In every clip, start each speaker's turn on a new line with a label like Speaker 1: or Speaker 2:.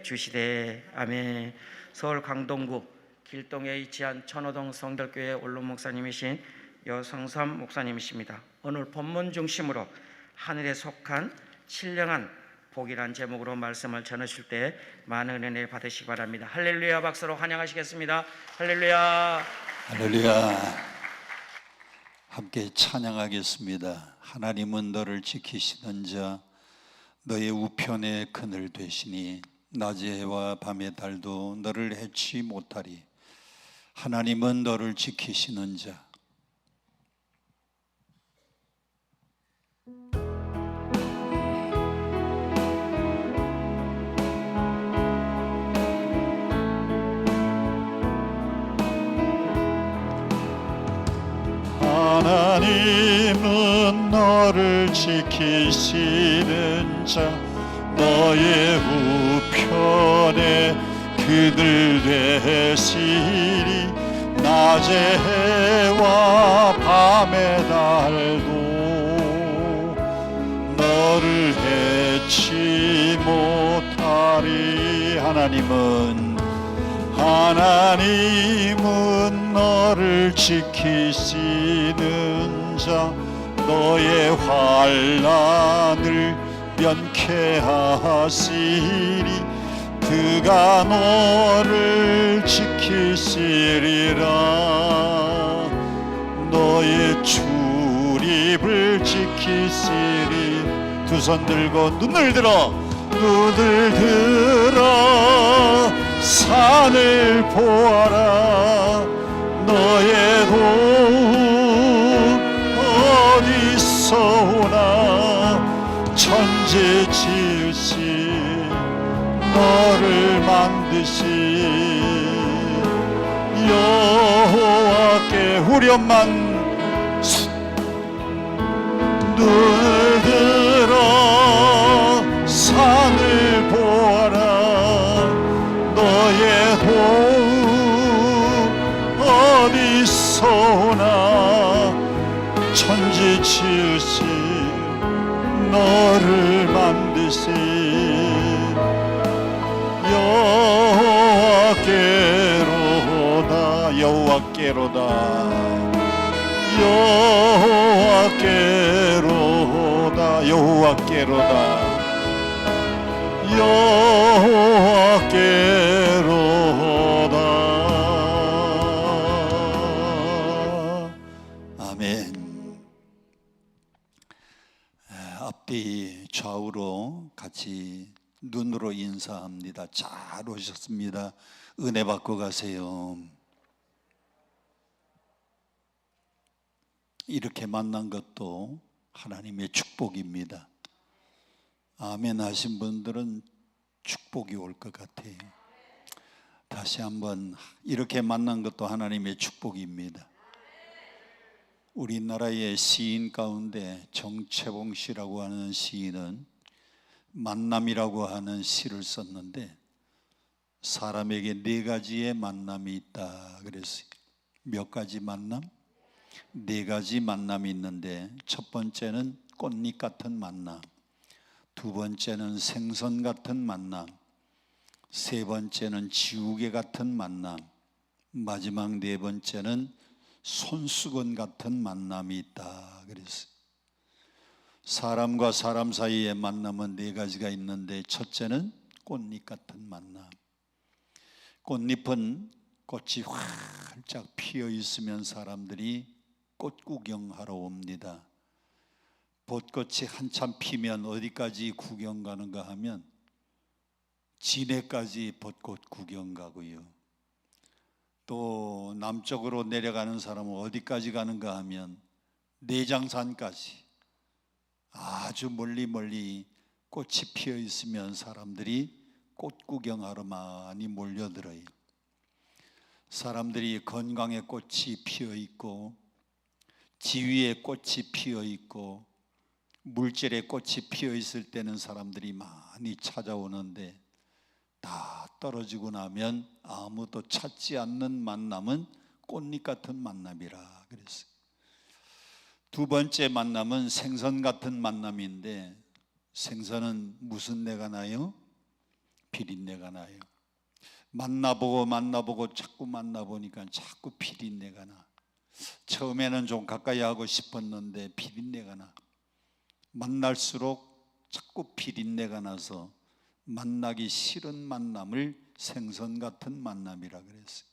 Speaker 1: 주시되. 아멘. 서울 강동구 길동에 위치한 천호동 성결교회 원로 목사님이신 여성삼 목사님이십니다. 오늘 본문 중심으로 하늘에 속한 신령한 복이란 제목으로 말씀을 전하실 때 많은 은혜 받으시기 바랍니다. 할렐루야. 박수로 환영하시겠습니다. 할렐루야.
Speaker 2: 할렐루야. 함께 찬양하겠습니다. 하나님은 너를 지키시는 자, 너의 우편에 그늘 되시니 낮의 해와 밤의 달도 너를 해치 못하리. 하나님은 너를 지키시는 자. 하나님은 너를 지키시는 자, 너의 우편에 그늘 되시리. 낮의 해와 밤의 달도 너를 해치 못하리. 하나님은 너를 지키시는 자, 너의 환난을 면케하시리. 그가 너를 지키시리라. 너의 출입을 지키시리. 두 손 들고 눈을 들어 산을 보아라. 너의 도움 어디서 오나. 천지 지으신 너를 만드신 여호와께 후렴만 눈을 들어 산을 보아라. 너의 도움 어디서 오나. 천지 지으신 너를 만드신 여호와께로다. 아멘. 앞뒤 좌우로 같이 눈으로 인사합니다. 잘 오셨습니다. 은혜 받고 가세요. 이렇게 만난 것도 하나님의 축복입니다. 아멘 하신 분들은 축복이 올 것 같아요. 다시 한번, 이렇게 만난 것도 하나님의 축복입니다. 우리나라의 시인 가운데 정채봉 씨라고 하는 시인은 만남이라고 하는 시를 썼는데, 사람에게 네 가지의 만남이 있다 그랬어요. 몇 가지 만남? 네 가지 만남이 있는데, 첫 번째는 꽃잎 같은 만남, 두 번째는 생선 같은 만남, 세 번째는 지우개 같은 만남, 마지막 네 번째는 손수건 같은 만남이 있다 그랬어요. 사람과 사람 사이의 만남은 네 가지가 있는데, 첫째는 꽃잎 같은 만남. 꽃잎은 꽃이 활짝 피어 있으면 사람들이 꽃 구경하러 옵니다. 벚꽃이 한참 피면 어디까지 구경 가는가 하면 진해까지 벚꽃 구경 가고요. 또 남쪽으로 내려가는 사람은 어디까지 가는가 하면 내장산까지, 아주 멀리 꽃이 피어 있으면 사람들이 꽃 구경하러 많이 몰려들어요. 사람들이 건강에 꽃이 피어 있고, 지위에 꽃이 피어 있고, 물질에 꽃이 피어 있을 때는 사람들이 많이 찾아오는데, 다 떨어지고 나면 아무도 찾지 않는 만남은 꽃잎 같은 만남이라 그랬어요. 두 번째 만남은 생선 같은 만남인데, 생선은 무슨 내가 나요? 비린내가 나요. 만나보고 자꾸 만나보니까 자꾸 비린내가 나. 처음에는 좀 가까이 하고 싶었는데 비린내가 나. 만날수록 자꾸 비린내가 나서 만나기 싫은 만남을 생선 같은 만남이라 그랬어요.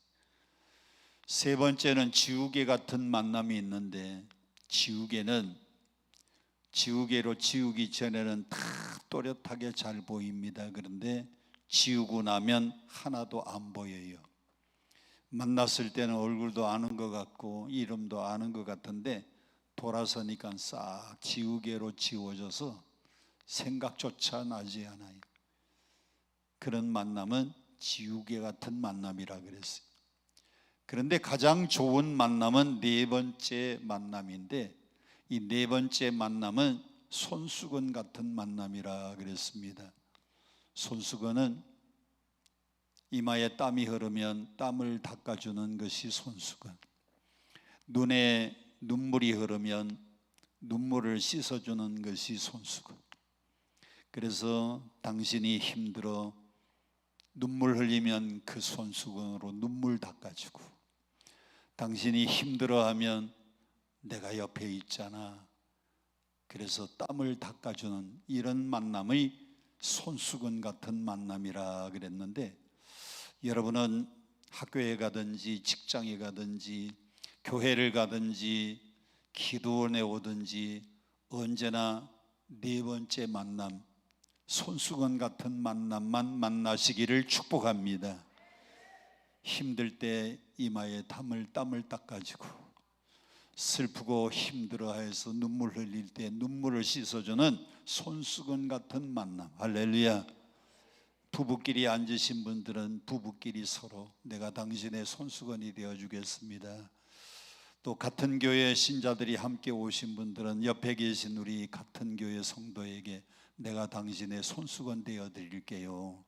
Speaker 2: 세 번째는 지우개 같은 만남이 있는데, 지우개로 지우기 전에는 다 또렷하게 잘 보입니다. 그런데 지우고 나면 하나도 안 보여요. 만났을 때는 얼굴도 아는 것 같고 이름도 아는 것 같은데 돌아서니까 싹 지우개로 지워져서 생각조차 나지 않아요. 그런 만남은 지우개 같은 만남이라 그랬어요. 그런데 가장 좋은 만남은 네 번째 만남인데, 이 네 번째 만남은 손수건 같은 만남이라 그랬습니다. 손수건은 이마에 땀이 흐르면 땀을 닦아주는 것이 손수건, 눈에 눈물이 흐르면 눈물을 씻어주는 것이 손수건. 그래서 당신이 힘들어 눈물 흘리면 그 손수건으로 눈물 닦아주고, 당신이 힘들어하면 내가 옆에 있잖아, 그래서 땀을 닦아주는 이런 만남의 손수건 같은 만남이라 그랬는데, 여러분은 학교에 가든지 직장에 가든지 교회를 가든지 기도원에 오든지 언제나 네 번째 만남, 손수건 같은 만남만 만나시기를 축복합니다. 힘들 때 이마에 땀을 닦아주고, 슬프고 힘들어해서 눈물 흘릴 때 눈물을 씻어주는 손수건 같은 만남. 할렐루야. 부부끼리 앉으신 분들은 부부끼리 서로 내가 당신의 손수건이 되어주겠습니다. 또 같은 교회 신자들이 함께 오신 분들은 옆에 계신 우리 같은 교회 성도에게 내가 당신의 손수건 되어드릴게요.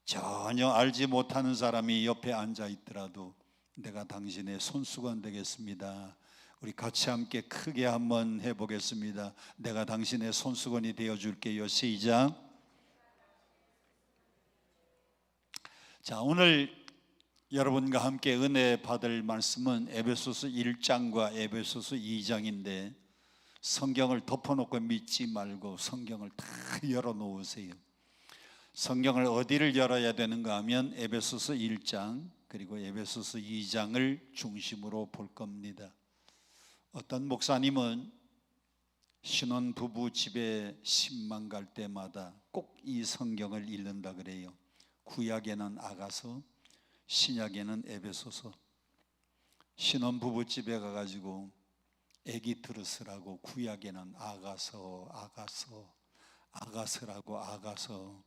Speaker 2: 전혀 알지 못하는 사람이 옆에 앉아 있더라도 내가 당신의 손수건 되겠습니다. 우리 같이 함께 크게 한번 해보겠습니다. 내가 당신의 손수건이 되어줄게요. 시작. 자, 오늘 여러분과 함께 은혜 받을 말씀은 에베소서 1장과 에베소서 2장인데, 성경을 덮어놓고 믿지 말고 성경을 다 열어놓으세요. 성경을 어디를 열어야 되는가 하면 에베소서 1장 그리고 에베소서 2장을 중심으로 볼 겁니다. 어떤 목사님은 신혼부부 집에 신방 갈 때마다 꼭 이 성경을 읽는다 그래요. 구약에는 아가서, 신약에는 에베소서. 신혼부부 집에 가가지고 애기 들으스라고 구약에는 아가서라고 아가서,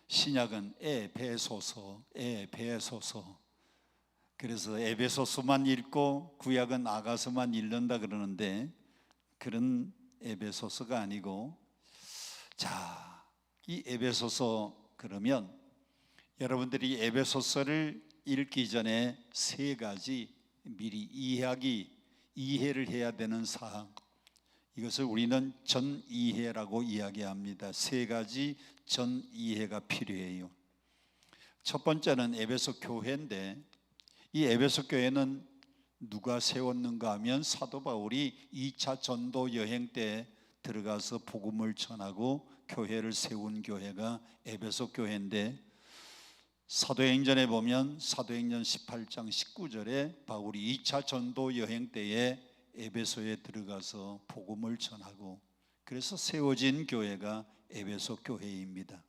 Speaker 2: 신약은 에베소서. 그래서 에베소서만 읽고 구약은 아가서만 읽는다 그러는데, 그런 에베소서가 아니고, 자, 이 에베소서, 그러면 여러분들이 에베소서를 읽기 전에 세 가지 미리 이해를 해야 되는 사항, 이것을 우리는 전이해라고 이야기합니다. 세 가지 전이해가 필요해요. 첫 번째는 에베소 교회인데, 이 에베소 교회는 누가 세웠는가 하면 사도 바울이 2차 전도 여행 때 들어가서 복음을 전하고 교회를 세운 교회가 에베소 교회인데, 사도행전에 보면 사도행전 18장 19절에 바울이 2차 전도 여행 때에 에베소에 들어가서 복음을 전하고 그래서 세워진 교회가 에베소 교회입니다.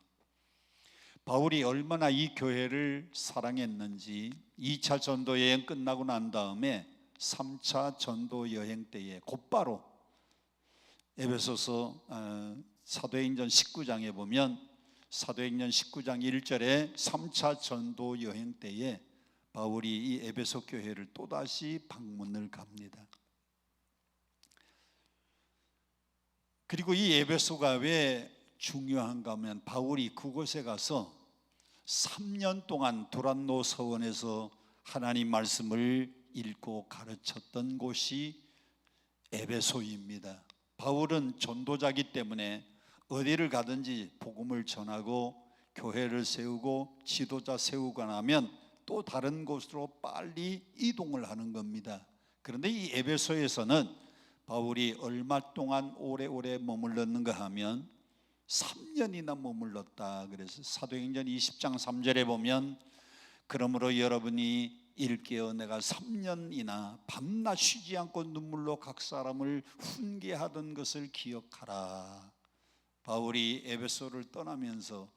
Speaker 2: 바울이 얼마나 이 교회를 사랑했는지 2차 전도 여행 끝나고 난 다음에 3차 전도 여행 때에 곧바로 에베소서 사도행전 19장에 보면 사도행전 19장 1절에 3차 전도 여행 때에 바울이 이 에베소 교회를 또다시 방문을 갑니다. 그리고 이 에베소가 왜 중요한가 하면 바울이 그곳에 가서 3년 동안 두란노 서원에서 하나님 말씀을 읽고 가르쳤던 곳이 에베소입니다. 바울은 전도자이기 때문에 어디를 가든지 복음을 전하고 교회를 세우고 지도자 세우고 나면 또 다른 곳으로 빨리 이동을 하는 겁니다. 그런데 이 에베소에서는 바울이 얼마 동안 오래오래 머물렀는가 하면 3년이나 머물렀다. 그래서 사도행전 20장 3절에 보면 그러므로 여러분이 일깨어 내가 3년이나 밤낮 쉬지 않고 눈물로 각 사람을 훈계하던 것을 기억하라. 바울이 에베소를 떠나면서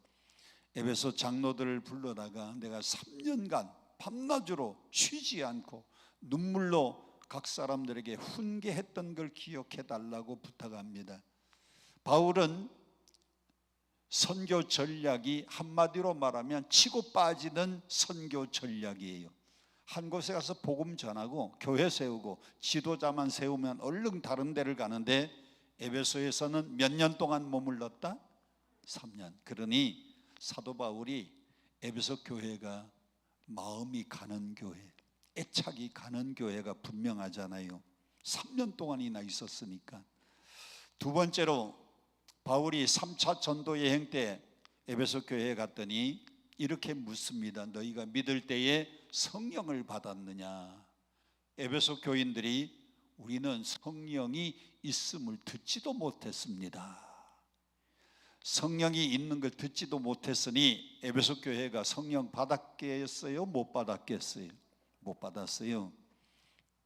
Speaker 2: 에베소 장로들을 불러다가 내가 3년간 밤낮으로 쉬지 않고 눈물로 각 사람들에게 훈계했던 걸 기억해 달라고 부탁합니다. 바울은 선교 전략이 한마디로 말하면 치고 빠지는 선교 전략이에요. 한 곳에 가서 복음 전하고 교회 세우고 지도자만 세우면 얼른 다른 데를 가는데 에베소에서는 몇 년 동안 머물렀다? 3년. 그러니 사도 바울이 에베소 교회가 마음이 가는 교회, 애착이 가는 교회가 분명하잖아요. 3년 동안이나 있었으니까. 두 번째로 바울이 3차 전도 여행 때 에베소 교회에 갔더니 이렇게 묻습니다. 너희가 믿을 때에 성령을 받았느냐? 에베소 교인들이 우리는 성령이 있음을 듣지도 못했습니다. 성령이 있는 걸 듣지도 못했으니 에베소 교회가 성령 받았겠어요? 못 받았겠어요? 못 받았어요.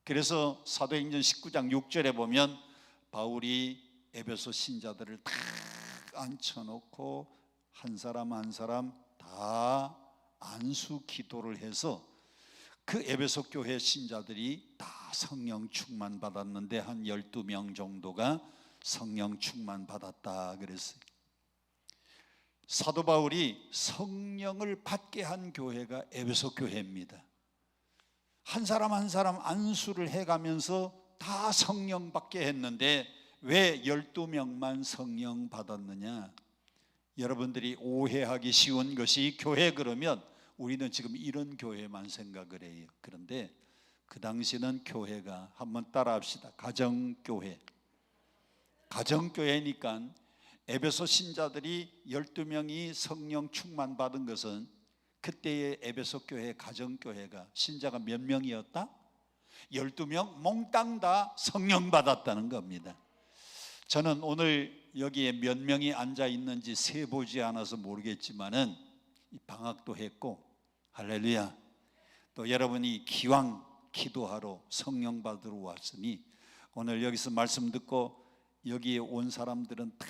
Speaker 2: 그래서 사도행전 19장 6절에 보면 바울이 에베소 신자들을 다 앉혀놓고 한 사람 한 사람 다 안수 기도를 해서 그 에베소 교회 신자들이 다 성령 충만 받았는데 한 12명 정도가 성령 충만 받았다 그랬어요. 사도 바울이 성령을 받게 한 교회가 에베소 교회입니다. 한 사람 한 사람 안수를 해가면서 다 성령 받게 했는데 왜 12명만 성령 받았느냐? 여러분들이 오해하기 쉬운 것이 교회 그러면 우리는 지금 이런 교회만 생각을 해요. 그런데 그 당시는 교회가 한번 따라합시다. 가정교회. 가정교회니까 에베소 신자들이 12명이 성령 충만 받은 것은 그때의 에베소 교회 가정교회가 신자가 몇 명이었다? 12명 몽땅 다 성령 받았다는 겁니다. 저는 오늘 여기에 몇 명이 앉아 있는지 세보지 않아서 모르겠지만은 방학도 했고 할렐루야. 또 여러분이 기왕 기도하러 성령 받으러 왔으니 오늘 여기서 말씀 듣고 여기에 온 사람들은 다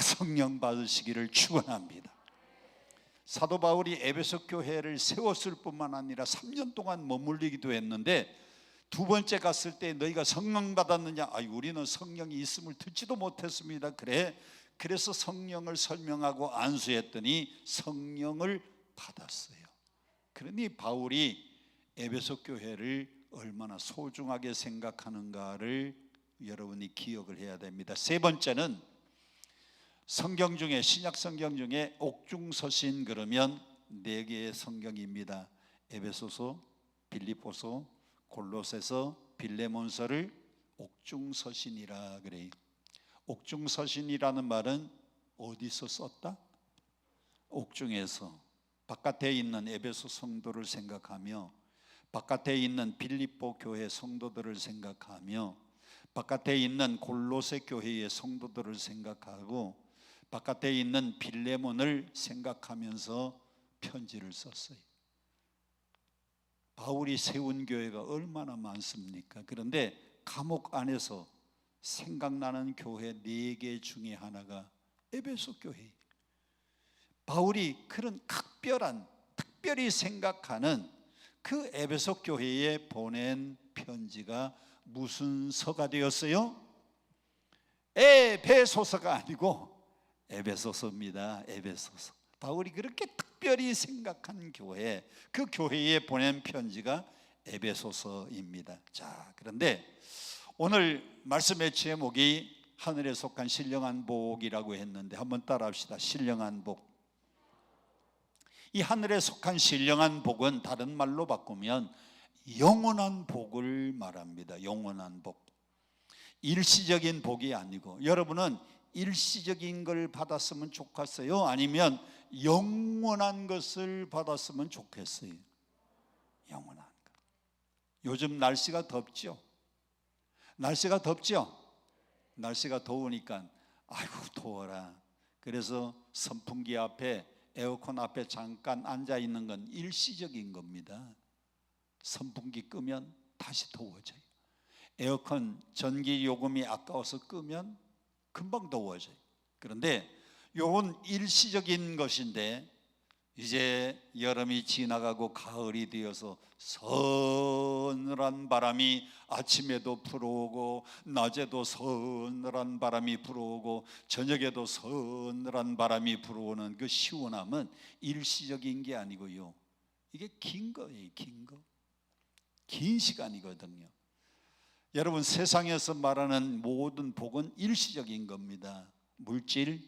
Speaker 2: 성령 받으시기를 축원합니다. 사도 바울이 에베소 교회를 세웠을 뿐만 아니라 3년 동안 머물리기도 했는데 두 번째 갔을 때 너희가 성령 받았느냐? 우리는 성령이 있음을 듣지도 못했습니다. 그래서 성령을 설명하고 안수했더니 성령을 받았어요. 그러니 바울이 에베소 교회를 얼마나 소중하게 생각하는가를 여러분이 기억을 해야 됩니다. 세 번째는 성경 중에 신약 성경 중에 옥중서신 그러면 4개의 성경입니다. 에베소서, 빌립보서, 골로새서, 빌레몬서를 옥중서신이라 그래요. 옥중서신이라는 말은 어디서 썼다? 옥중에서 바깥에 있는 에베소 성도를 생각하며 바깥에 있는 빌립보 교회 성도들을 생각하며 바깥에 있는 골로새 교회의 성도들을 생각하고 바깥에 있는 빌레몬을 생각하면서 편지를 썼어요. 바울이 세운 교회가 얼마나 많습니까? 그런데 감옥 안에서 생각나는 교회 4개 중에 하나가 에베소 교회. 바울이 그런 특별히 생각하는 그 에베소 교회에 보낸 편지가 무슨 서가 되었어요? 에베소서가 아니고 에베소서입니다. 에베소서. 바울이 그렇게 특별히 생각한 교회, 그 교회에 보낸 편지가 에베소서입니다. 자, 그런데 오늘 말씀의 제목이 하늘에 속한 신령한 복이라고 했는데 한번 따라합시다. 신령한 복. 이 하늘에 속한 신령한 복은 다른 말로 바꾸면 영원한 복을 말합니다. 영원한 복. 일시적인 복이 아니고 여러분은 일시적인 걸 받았으면 좋겠어요? 아니면 영원한 것을 받았으면 좋겠어요. 영원한 것. 요즘 날씨가 덥죠? 날씨가 덥죠? 날씨가 더우니까 아이고 더워라. 그래서 선풍기 앞에, 에어컨 앞에 잠깐 앉아 있는 건 일시적인 겁니다. 선풍기 끄면 다시 더워져요. 에어컨 전기 요금이 아까워서 끄면 금방 더워져요. 그런데 요건 일시적인 것인데 이제 여름이 지나가고 가을이 되어서 서늘한 바람이 아침에도 불어오고 낮에도 서늘한 바람이 불어오고 저녁에도 서늘한 바람이 불어오는 그 시원함은 일시적인 게 아니고요, 이게 긴 거예요. 긴 시간이거든요. 여러분, 세상에서 말하는 모든 복은 일시적인 겁니다. 물질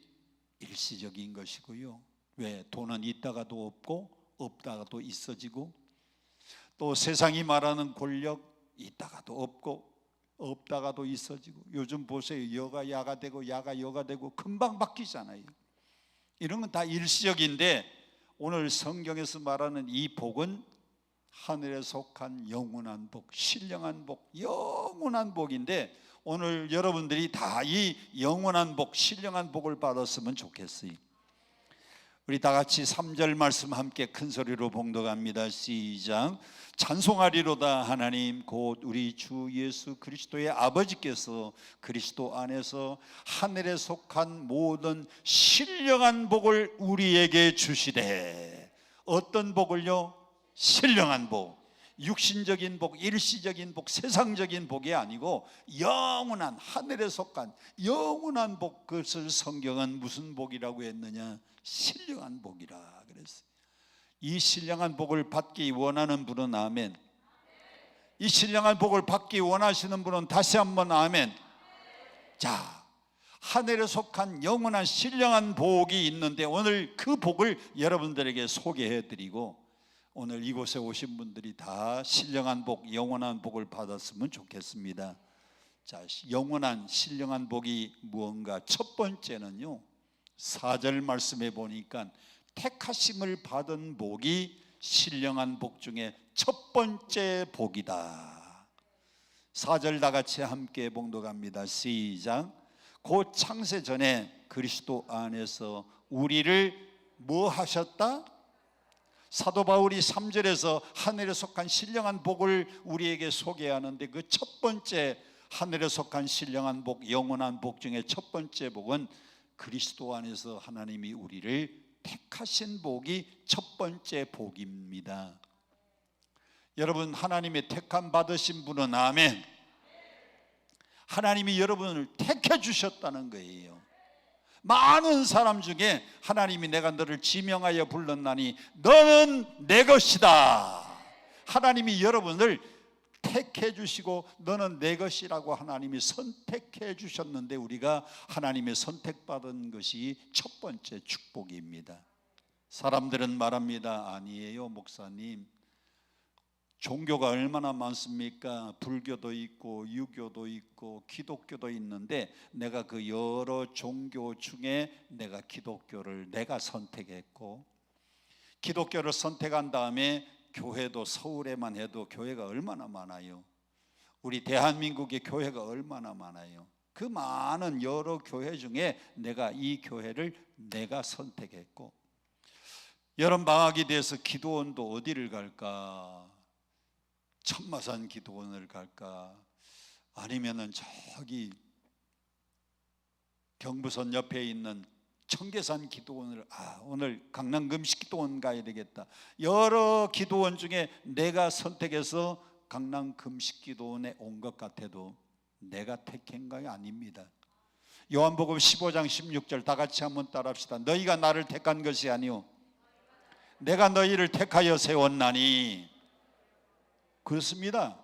Speaker 2: 일시적인 것이고요. 왜? 돈은 있다가도 없고 없다가도 있어지고, 또 세상이 말하는 권력 있다가도 없고 없다가도 있어지고, 요즘 보세요. 여가 야가 되고 야가 여가 되고 금방 바뀌잖아요. 이런 건 다 일시적인데 오늘 성경에서 말하는 이 복은 하늘에 속한 영원한 복, 신령한 복, 영원한 복인데 오늘 여러분들이 다 이 영원한 복, 신령한 복을 받았으면 좋겠어요. 우리 다 같이 3절 말씀 함께 큰 소리로 봉독합니다. 시작. 찬송하리로다 하나님 곧 우리 주 예수 그리스도의 아버지께서 그리스도 안에서 하늘에 속한 모든 신령한 복을 우리에게 주시되. 어떤 복을요? 신령한 복. 육신적인 복, 일시적인 복, 세상적인 복이 아니고 영원한, 하늘에 속한 영원한 복. 그것을 성경은 무슨 복이라고 했느냐? 신령한 복이라 그랬어요. 이 신령한 복을 받기 원하는 분은 아멘. 이 신령한 복을 받기 원하시는 분은 다시 한번 아멘. 자, 하늘에 속한 영원한 신령한 복이 있는데 오늘 그 복을 여러분들에게 소개해드리고, 오늘 이곳에 오신 분들이 다 신령한 복, 영원한 복을 받았으면 좋겠습니다. 자, 영원한 신령한 복이 무언가? 첫 번째는요, 4절 말씀에 보니까 택하심을 받은 복이 신령한 복 중에 첫 번째 복이다. 4절 다 같이 함께 봉독합니다. 시작. 곧 창세 전에 그리스도 안에서 우리를 뭐 하셨다? 사도 바울이 3절에서 하늘에 속한 신령한 복을 우리에게 소개하는데 그 첫 번째 하늘에 속한 신령한 복, 영원한 복 중에 첫 번째 복은 그리스도 안에서 하나님이 우리를 택하신 복이 첫 번째 복입니다. 여러분, 하나님의 택함 받으신 분은 아멘. 하나님이 여러분을 택해 주셨다는 거예요. 많은 사람 중에 하나님이 내가 너를 지명하여 불렀나니 너는 내 것이다. 하나님이 여러분을 택해 주시고 너는 내 것이라고 하나님이 선택해 주셨는데 우리가 하나님의 선택받은 것이 첫 번째 축복입니다. 사람들은 말합니다. 아니에요 목사님, 종교가 얼마나 많습니까? 불교도 있고 유교도 있고 기독교도 있는데 내가 그 여러 종교 중에 내가 기독교를 내가 선택했고, 기독교를 선택한 다음에 교회도 서울에만 해도 교회가 얼마나 많아요. 우리 대한민국의 교회가 얼마나 많아요. 그 많은 여러 교회 중에 내가 이 교회를 내가 선택했고, 여름 방학이 돼서 기도원도 어디를 갈까? 천마산 기도원을 갈까? 아니면은 저기 경부선 옆에 있는 청계산 기도원을, 오늘 강남 금식 기도원 가야 되겠다. 여러 기도원 중에 내가 선택해서 강남 금식 기도원에 온 것 같아도 내가 택한 거 아닙니다. 요한복음 15장 16절 다 같이 한번 따라합시다. 너희가 나를 택한 것이 아니오 내가 너희를 택하여 세웠나니. 그렇습니다.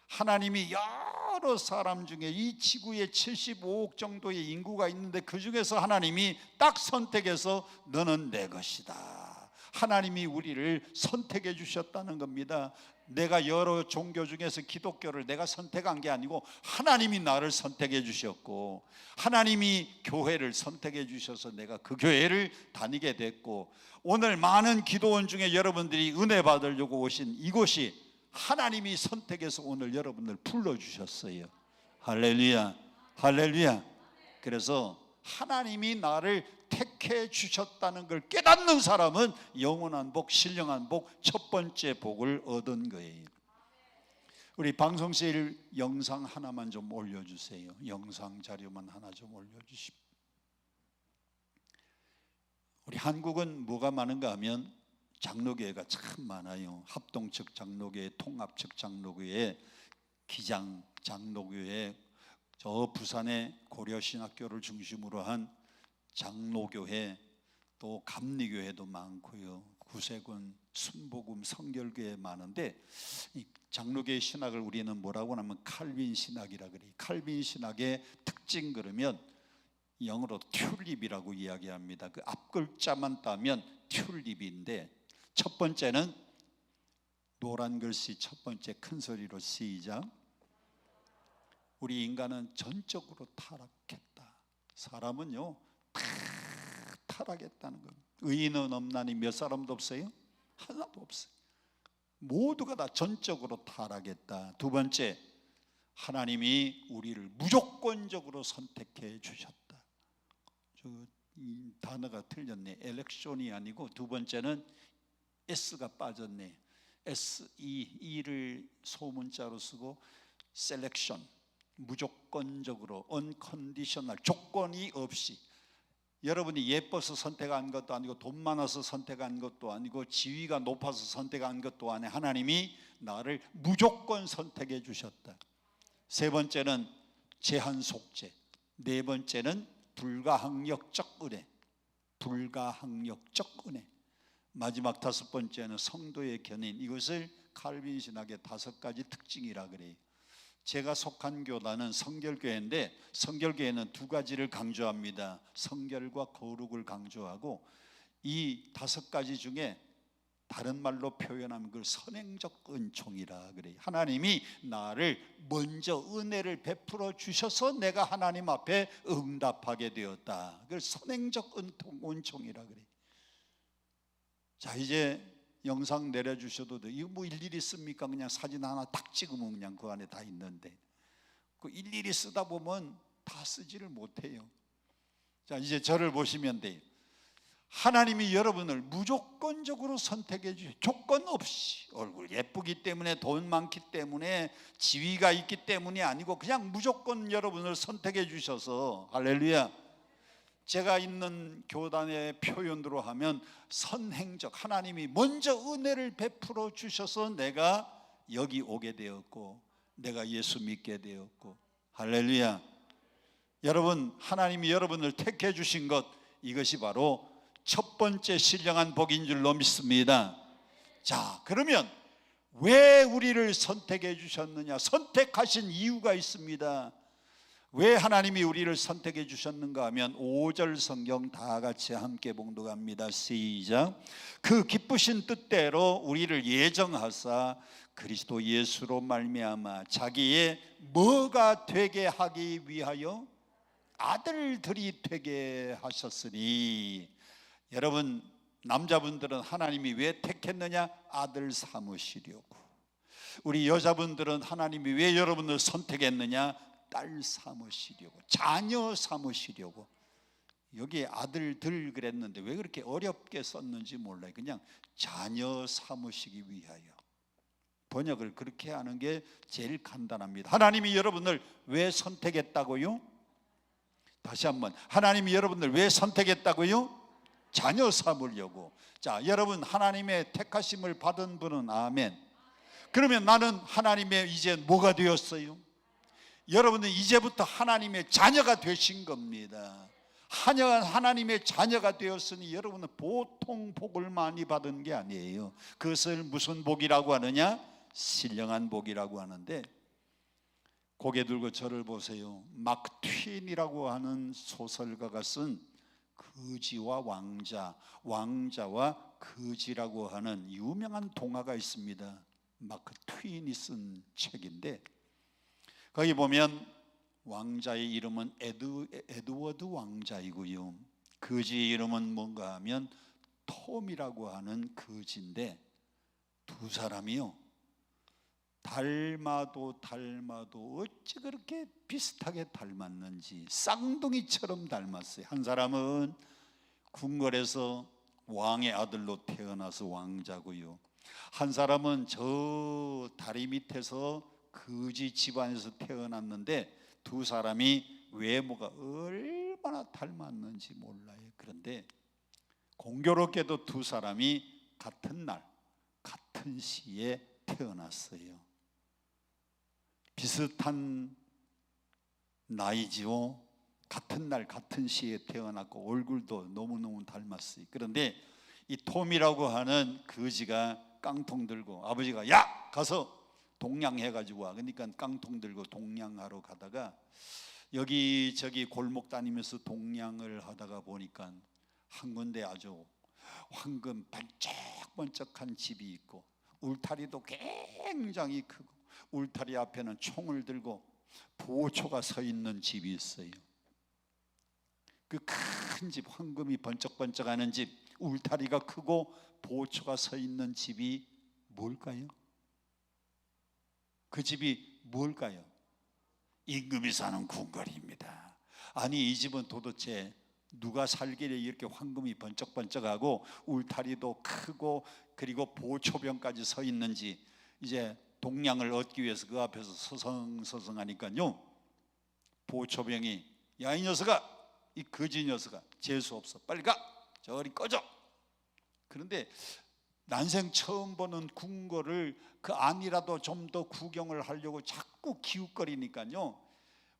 Speaker 2: 하나님이 여러 사람 중에 이 지구에 75억 정도의 인구가 있는데 그 중에서 하나님이 딱 선택해서 너는 내 것이다. 하나님이 우리를 선택해 주셨다는 겁니다. 내가 여러 종교 중에서 기독교를 내가 선택한 게 아니고 하나님이 나를 선택해 주셨고, 하나님이 교회를 선택해 주셔서 내가 그 교회를 다니게 됐고, 오늘 많은 기도원 중에 여러분들이 은혜 받으려고 오신 이곳이 하나님이 선택해서 오늘 여러분들 불러주셨어요. 할렐루야, 할렐루야. 그래서 하나님이 나를 택해 주셨다는 걸 깨닫는 사람은 영원한 복, 신령한 복, 첫 번째 복을 얻은 거예요. 우리 방송실 영상 하나만 좀 올려주세요. 영상 자료만 하나 좀 올려주십시오. 우리 한국은 뭐가 많은가 하면 장로교회가 참 많아요. 합동측 장로교회, 통합측 장로교회, 기장 장로교회, 저 부산의 고려신학교를 중심으로 한 장로교회, 또 감리교회도 많고요. 구세군, 순복음, 성결교회 많은데, 이 장로교회 신학을 우리는 뭐라고 하면 칼빈 신학이라 그래요. 칼빈 신학의 특징 그러면 영어로 튤립이라고 이야기합니다. 그 앞글자만 따면 튤립인데, 첫 번째는 노란 글씨 첫 번째 큰 소리로 시작. 우리 인간은 전적으로 타락했다. 사람은요 다 타락했다는 겁니다. 의인은 없나니 몇 사람도 없어요? 하나도 없어요. 모두가 다 전적으로 타락했다. 두 번째, 하나님이 우리를 무조건적으로 선택해 주셨다. 이 단어가 틀렸네. 엘렉션이 아니고 두 번째는 S가 빠졌네. E를 소문자로 쓰고 셀렉션, 무조건적으로, unconditional, 조건이 없이. 여러분이 예뻐서 선택한 것도 아니고 돈 많아서 선택한 것도 아니고 지위가 높아서 선택한 것도 아니고 하나님이 나를 무조건 선택해 주셨다. 세 번째는 제한 속죄, 네 번째는 불가항력적 은혜, 불가항력적 은혜. 마지막 다섯 번째는 성도의 견인. 이것을 칼빈 신학의 다섯 가지 특징이라 그래요. 제가 속한 교단은 성결교회인데, 성결교회는 두 가지를 강조합니다. 성결과 거룩을 강조하고, 이 다섯 가지 중에 다른 말로 표현하면 그걸 선행적 은총이라 그래요. 하나님이 나를 먼저 은혜를 베풀어 주셔서 내가 하나님 앞에 응답하게 되었다. 그걸 선행적 은총이라 그래요. 자, 이제 영상 내려주셔도 돼요. 이거 뭐 일일이 씁니까? 그냥 사진 하나 딱 찍으면 그냥 그 안에 다 있는데, 그 일일이 쓰다 보면 다 쓰지를 못해요. 자, 이제 저를 보시면 돼요. 하나님이 여러분을 무조건적으로 선택해 주셔. 조건 없이. 얼굴 예쁘기 때문에, 돈 많기 때문에, 지위가 있기 때문이 아니고 그냥 무조건 여러분을 선택해 주셔서, 할렐루야. 제가 있는 교단의 표현으로 하면 선행적, 하나님이 먼저 은혜를 베풀어 주셔서 내가 여기 오게 되었고, 내가 예수 믿게 되었고, 할렐루야. 여러분, 하나님이 여러분을 택해 주신 것, 이것이 바로 첫 번째 신령한 복인 줄로 믿습니다. 자, 그러면 왜 우리를 선택해 주셨느냐? 선택하신 이유가 있습니다. 왜 하나님이 우리를 선택해 주셨는가 하면 5절 성경 다 같이 함께 봉독합니다. 시작. 그 기쁘신 뜻대로 우리를 예정하사 그리스도 예수로 말미암아 자기의 뭐가 되게 하기 위하여 아들들이 되게 하셨으니. 여러분, 남자분들은 하나님이 왜 택했느냐? 아들 삼으시려고. 우리 여자분들은 하나님이 왜 여러분을 선택했느냐? 딸 삼으시려고, 자녀 삼으시려고. 여기에 아들들 그랬는데 왜 그렇게 어렵게 썼는지 몰라요. 그냥 자녀 삼으시기 위하여. 번역을 그렇게 하는 게 제일 간단합니다. 하나님이 여러분을 왜 선택했다고요? 다시 한번, 하나님이 여러분을 왜 선택했다고요? 자녀 삼으려고. 자, 여러분 하나님의 택하심을 받은 분은 아멘. 그러면 나는 하나님의 이제 뭐가 되었어요? 여러분은 이제부터 하나님의 자녀가 되신 겁니다. 하나님의 자녀가 되었으니 여러분은 보통 복을 많이 받은 게 아니에요. 그것을 무슨 복이라고 하느냐? 신령한 복이라고 하는데, 고개 들고 저를 보세요. 마크 트윈이라고 하는 소설가가 쓴 그 거지와 왕자, 왕자와 거지라고 하는 유명한 동화가 있습니다. 마크 트윈이 쓴 책인데 거기 보면 왕자의 이름은 에드워드 왕자이고요, 거지의 이름은 뭔가 하면 톰이라고 하는 거지인데 두 사람이요 닮아도 어찌 그렇게 비슷하게 닮았는지 쌍둥이처럼 닮았어요. 한 사람은 궁궐에서 왕의 아들로 태어나서 왕자고요, 한 사람은 저 다리 밑에서 거지 집안에서 태어났는데 두 사람이 외모가 얼마나 닮았는지 몰라요. 그런데 공교롭게도 두 사람이 같은 날 같은 시에 태어났어요. 비슷한 나이지요. 같은 날 같은 시에 태어났고 얼굴도 너무너무 닮았어요. 그런데 이 톰이라고 하는 거지가 깡통 들고 아버지가 야 가서 동냥해가지고 와. 그러니까 깡통 들고 동냥하러 가다가 여기저기 골목 다니면서 동냥을 하다가 보니까 한 군데 아주 황금 번쩍번쩍한 집이 있고 울타리도 굉장히 크고 울타리 앞에는 총을 들고 보초가 서 있는 집이 있어요. 그 큰 집, 황금이 번쩍번쩍하는 집, 울타리가 크고 보초가 서 있는 집이 뭘까요? 그 집이 뭘까요? 임금이 사는 궁궐입니다. 아니 이 집은 도대체 누가 살기에 이렇게 황금이 번쩍번쩍하고 울타리도 크고 그리고 보초병까지 서 있는지 이제 동량을 얻기 위해서 그 앞에서 서성서성하니까요 보초병이 야 이 녀석아, 이 거지 녀석아, 재수없어, 빨리 가, 저리 꺼져. 그런데 난생 처음 보는 궁궐을 그 안이라도 좀 더 구경을 하려고 자꾸 기웃거리니까요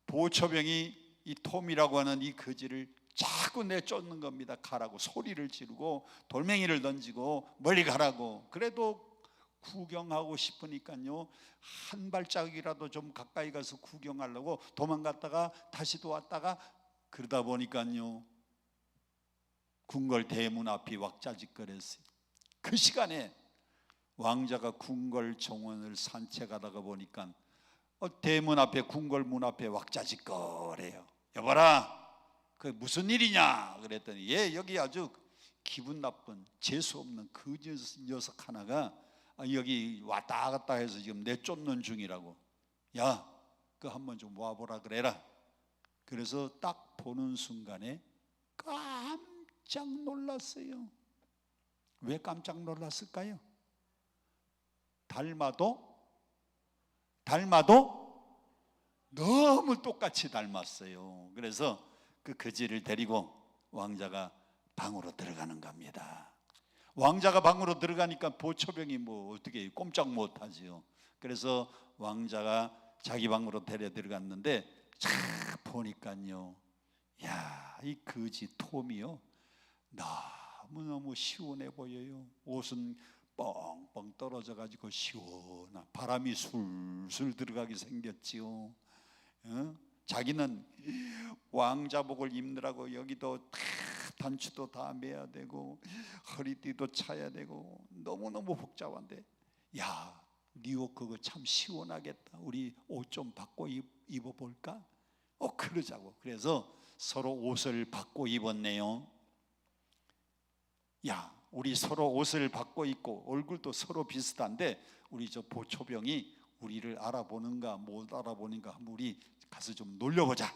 Speaker 2: 보초병이 이 톰이라고 하는 이 거지를 자꾸 내쫓는 겁니다. 가라고 소리를 지르고 돌멩이를 던지고 멀리 가라고. 그래도 구경하고 싶으니까요 한 발짝이라도 좀 가까이 가서 구경하려고 도망갔다가 다시 또 왔다가 그러다 보니까요 궁궐 대문 앞이 왁자지껄했어요. 그 시간에 왕자가 궁궐 정원을 산책하다가 보니까 대문 앞에 궁궐 문 앞에 왁자지껄해요. 여봐라 그 무슨 일이냐 그랬더니 예 여기 아주 기분 나쁜 재수없는 그 녀석 하나가 여기 왔다 갔다 해서 지금 내쫓는 중이라고. 야 그 한번 좀 와보라 그래라. 그래서 딱 보는 순간에 깜짝 놀랐어요. 왜 깜짝 놀랐을까요? 닮아도 너무 똑같이 닮았어요. 그래서 그 거지를 데리고 왕자가 방으로 들어가는 겁니다. 왕자가 방으로 들어가니까 보초병이 뭐 어떻게 꼼짝 못하지요. 그래서 왕자가 자기 방으로 데려 들어갔는데 쫙 보니까요 야, 이 거지 톰이요 너무너무 시원해 보여요. 옷은 뻥뻥 떨어져 가지고 시원한 바람이 술술 들어가게 생겼지요. 자기는 왕자복을 입느라고 여기도 다 단추도 다 매야 되고 허리띠도 차야 되고 너무너무 복잡한데 야, 네 옷 그거 참 시원하겠다. 우리 옷 좀 바꿔 입어볼까? 그러자고. 그래서 서로 옷을 바꿔 입었네요. 야, 우리 서로 옷을 바꿔 입고 얼굴도 서로 비슷한데 우리 저 보초병이 우리를 알아보는가 못 알아보는가 한번 우리 가서 좀 놀려보자.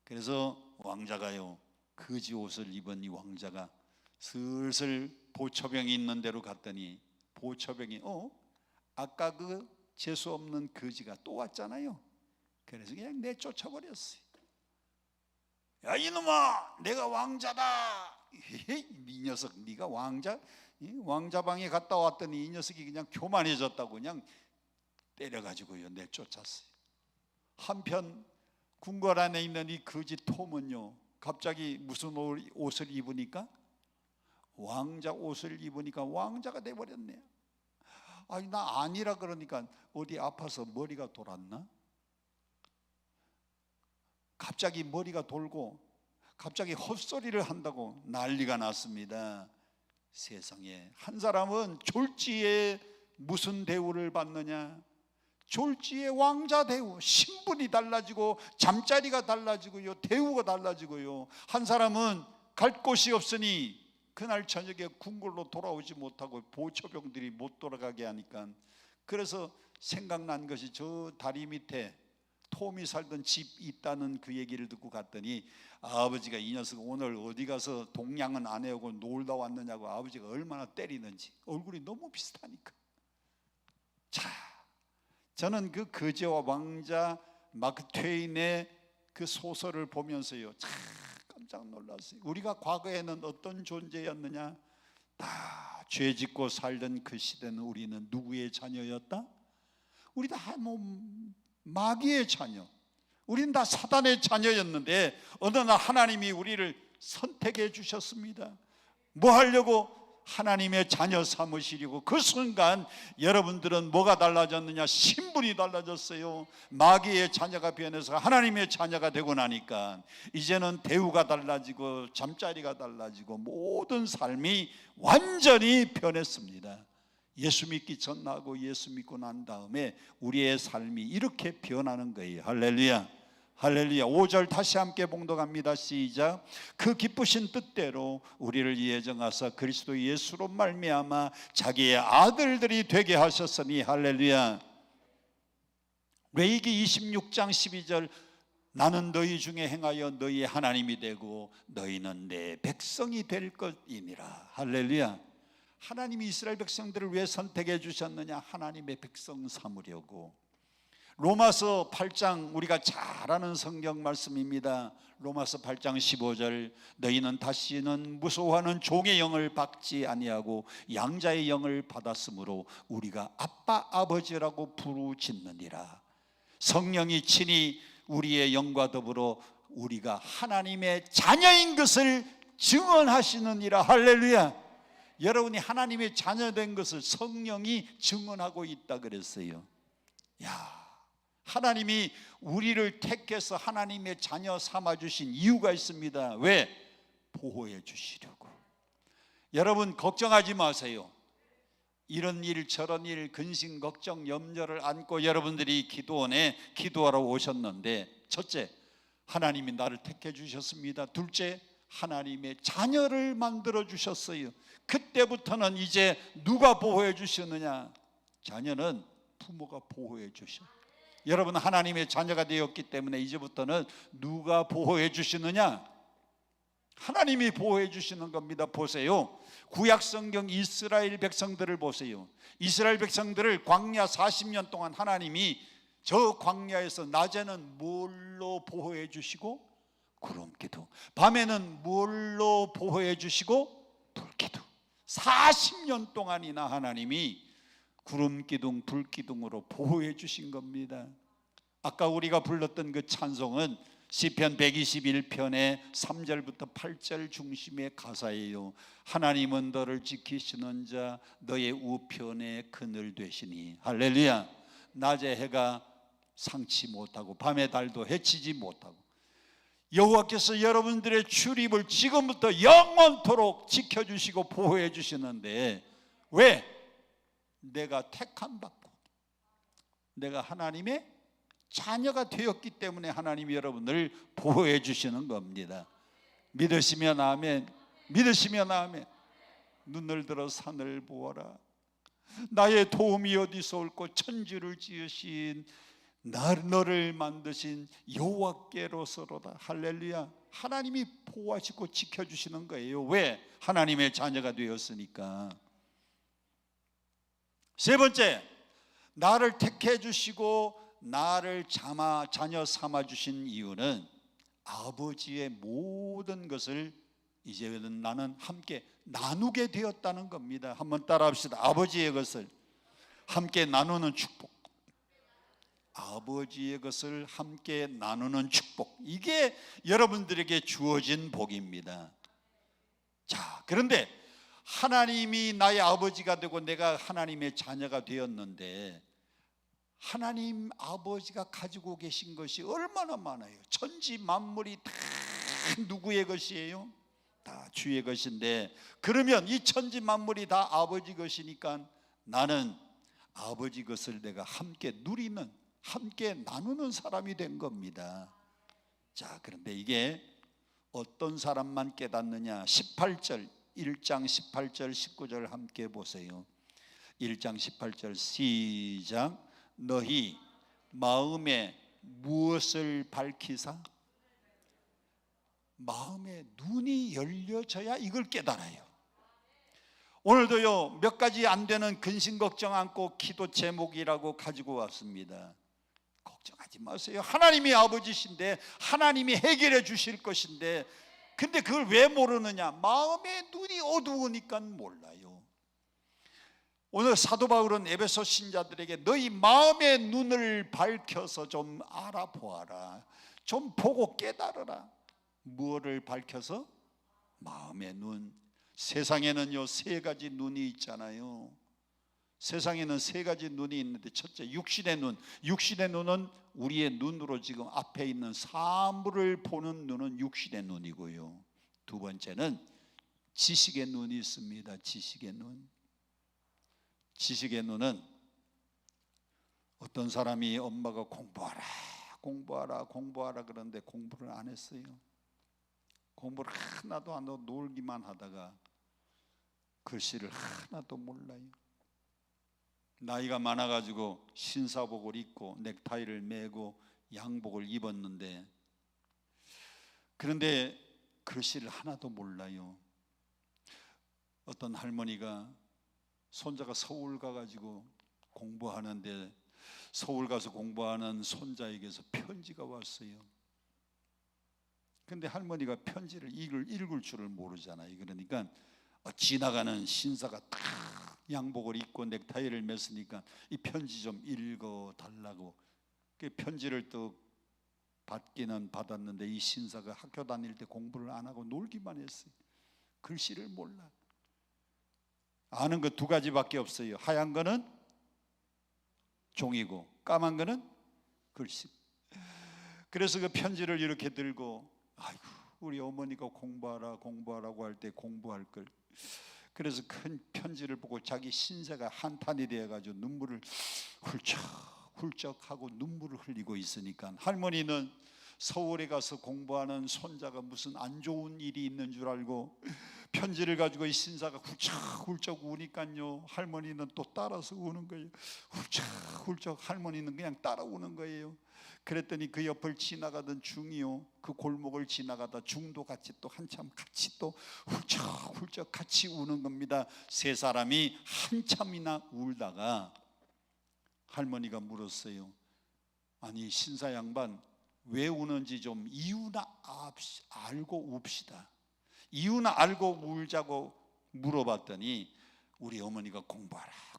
Speaker 2: 그래서 왕자가요 거지 옷을 입은 이 왕자가 슬슬 보초병이 있는 데로 갔더니 보초병이 아까 그 재수없는 거지가 또 왔잖아요. 그래서 그냥 내쫓아버렸어요. 야 이놈아 내가 왕자다. 이 녀석 네가 왕자? 왕자방에 갔다 왔더니 이 녀석이 그냥 교만해졌다고 그냥 때려가지고요 내쫓았어요. 한편 궁궐 안에 있는 이 거지 톰은요 갑자기 무슨 옷을 입으니까 왕자 옷을 입으니까 왕자가 돼버렸네요. 아니 나 아니라 그러니까 어디 아파서 머리가 돌았나? 갑자기 머리가 돌고 갑자기 헛소리를 한다고 난리가 났습니다. 세상에, 한 사람은 졸지에 무슨 대우를 받느냐, 졸지에 왕자 대우, 신분이 달라지고 잠자리가 달라지고요, 대우가 달라지고요. 한 사람은 갈 곳이 없으니 그날 저녁에 궁궐로 돌아오지 못하고 보초병들이 못 돌아가게 하니까, 그래서 생각난 것이 저 다리 밑에 톰이 살던 집 있다는 그 얘기를 듣고 갔더니, 아버지가 이 녀석 오늘 어디 가서 동양은 안 해오고 놀다 왔느냐고 아버지가 얼마나 때리는지, 얼굴이 너무 비슷하니까. 자, 저는 그 거지와 왕자 마크 트웨인의 그 소설을 보면서요, 참 깜짝 놀랐어요. 우리가 과거에는 어떤 존재였느냐? 다 죄짓고 살던 그 시대는 우리는 누구의 자녀였다? 우리 다 마귀의 자녀, 우리는 다 사단의 자녀였는데 어느 날 하나님이 우리를 선택해 주셨습니다. 뭐 하려고? 하나님의 자녀 삼으시려고. 그 순간 여러분들은 뭐가 달라졌느냐? 신분이 달라졌어요. 마귀의 자녀가 변해서 하나님의 자녀가 되고 나니까 이제는 대우가 달라지고 잠자리가 달라지고 모든 삶이 완전히 변했습니다. 예수 믿기 전하고 예수 믿고 난 다음에 우리의 삶이 이렇게 변하는 거예요. 할렐루야, 할렐루야. 5절 다시 함께 봉독합니다. 시작. 그 기쁘신 뜻대로 우리를 예정하사 그리스도 예수로 말미암아 자기의 아들들이 되게 하셨으니. 할렐루야. 레위기 26장 12절, 나는 너희 중에 행하여 너희의 하나님이 되고 너희는 내 백성이 될 것이니라. 할렐루야. 하나님이 이스라엘 백성들을 왜 선택해 주셨느냐? 하나님의 백성 삼으려고. 로마서 8장, 우리가 잘 아는 성경 말씀입니다. 로마서 8장 15절, 너희는 다시는 무서워하는 종의 영을 받지 아니하고 양자의 영을 받았으므로 우리가 아빠 아버지라고 부르짖느니라. 성령이 친히 우리의 영과 더불어 우리가 하나님의 자녀인 것을 증언하시느니라. 할렐루야. 여러분이 하나님의 자녀된 것을 성령이 증언하고 있다 그랬어요. 야, 하나님이 우리를 택해서 하나님의 자녀 삼아주신 이유가 있습니다. 왜? 보호해 주시려고. 여러분 걱정하지 마세요. 이런 일 저런 일 근심 걱정 염려를 안고 여러분들이 기도원에 기도하러 오셨는데, 첫째, 하나님이 나를 택해 주셨습니다. 둘째, 하나님의 자녀를 만들어 주셨어요. 그때부터는 이제 누가 보호해 주셨느냐? 자녀는 부모가 보호해 주셔. 여러분 하나님의 자녀가 되었기 때문에 이제부터는 누가 보호해 주시느냐? 하나님이 보호해 주시는 겁니다. 보세요. 구약 성경 이스라엘 백성들을 보세요. 이스라엘 백성들을 광야 40년 동안 하나님이 저 광야에서 낮에는 뭘로 보호해 주시고? 구름기둥. 밤에는 뭘로 보호해 주시고? 불기둥. 40년 동안이나 하나님이 구름기둥, 불기둥으로 보호해 주신 겁니다. 아까 우리가 불렀던 그 찬송은 시편 121편의 3절부터 8절 중심의 가사예요. 하나님은 너를 지키시는 자, 너의 우편에 그늘 되시니. 할렐루야. 낮에 해가 상치 못하고 밤에 달도 해치지 못하고 여호와께서 여러분들의 출입을 지금부터 영원토록 지켜주시고 보호해 주시는데, 왜? 내가 택함 받고 내가 하나님의 자녀가 되었기 때문에 하나님이 여러분을 보호해 주시는 겁니다. 믿으시면 아멘. 믿으시면 아멘. 눈을 들어 산을 보아라. 나의 도움이 어디서 올꼬? 천지를 지으신 너를 만드신 여호와께로서로다. 할렐루야. 하나님이 보호하시고 지켜주시는 거예요. 왜? 하나님의 자녀가 되었으니까. 세 번째, 나를 택해 주시고 나를 자녀 삼아 주신 이유는 아버지의 모든 것을 이제는 나는 함께 나누게 되었다는 겁니다. 한번 따라 합시다. 아버지의 것을 함께 나누는 축복. 아버지의 것을 함께 나누는 축복, 이게 여러분들에게 주어진 복입니다. 자, 그런데 하나님이 나의 아버지가 되고 내가 하나님의 자녀가 되었는데, 하나님 아버지가 가지고 계신 것이 얼마나 많아요. 천지 만물이 다 누구의 것이에요? 다 주의 것인데, 그러면 이 천지 만물이 다 아버지 것이니까 나는 아버지 것을 내가 함께 누리는, 함께 나누는 사람이 된 겁니다. 자, 그런데 이게 어떤 사람만 깨닫느냐? 18절, 1장 18절 19절 함께 보세요. 1장 18절 시작. 너희 마음에 무엇을 밝히사? 마음의 눈이 열려져야 이걸 깨달아요. 오늘도요, 몇 가지 안 되는 근심 걱정 안고 기도 제목이라고 가지고 왔습니다. 걱정하지 마세요. 하나님이 아버지신데 하나님이 해결해 주실 것인데, 근데 그걸 왜 모르느냐? 마음의 눈이 어두우니까 몰라요. 오늘 사도 바울은 에베소 신자들에게 너희 마음의 눈을 밝혀서 좀 알아보아라, 좀 보고 깨달으라. 무엇을 밝혀서? 마음의 눈. 세상에는요, 세 가지 눈이 있잖아요. 세상에는 세 가지 눈이 있는데, 첫째 육신의 눈. 육신의 눈은 우리의 눈으로 지금 앞에 있는 사물을 보는 눈은 육신의 눈이고요. 두 번째는 지식의 눈이 있습니다. 지식의 눈. 지식의 눈은 어떤 사람이 엄마가 공부하라 공부하라 공부하라 그러는데 공부를 안 했어요. 공부를 하나도 안 하고 놀기만 하다가 글씨를 하나도 몰라요. 나이가 많아가지고 신사복을 입고 넥타이를 매고 양복을 입었는데, 그런데 글씨를 하나도 몰라요. 어떤 할머니가 손자가 서울 가가지고 공부하는데, 서울 가서 공부하는 손자에게서 편지가 왔어요. 근데 할머니가 편지를 읽을 줄을 모르잖아요. 그러니까 지나가는 신사가 딱 양복을 입고 넥타이를 맸으니까 이 편지 좀 읽어달라고, 그 편지를 또 받기는 받았는데, 이 신사가 학교 다닐 때 공부를 안 하고 놀기만 했어요. 글씨를 몰라. 아는 거 두 가지밖에 없어요. 하얀 거는 종이고 까만 거는 글씨. 그래서 그 편지를 이렇게 들고, 아이고 우리 어머니가 공부하라 공부하라고 할 때 공부할 걸. 그래서 큰 편지를 보고 자기 신세가 한탄이 되어가지고 눈물을 훌쩍훌쩍하고 눈물을 흘리고 있으니까, 할머니는 서울에 가서 공부하는 손자가 무슨 안 좋은 일이 있는 줄 알고 편지를 가지고 이 신사가 훌쩍훌쩍 우니까요, 할머니는 또 따라서 우는 거예요. 훌쩍훌쩍 할머니는 그냥 따라 우는 거예요. 그랬더니 그 옆을 지나가던 중이요, 그 골목을 지나가다 중도 같이 또 한참 같이 또 훌쩍훌쩍 같이 우는 겁니다. 세 사람이 한참이나 울다가 할머니가 물었어요. 아니 신사 양반, 왜 우는지 좀 이유나 알고 웁시다. 이유나 알고 울자고 물어봤더니 우리 어머니가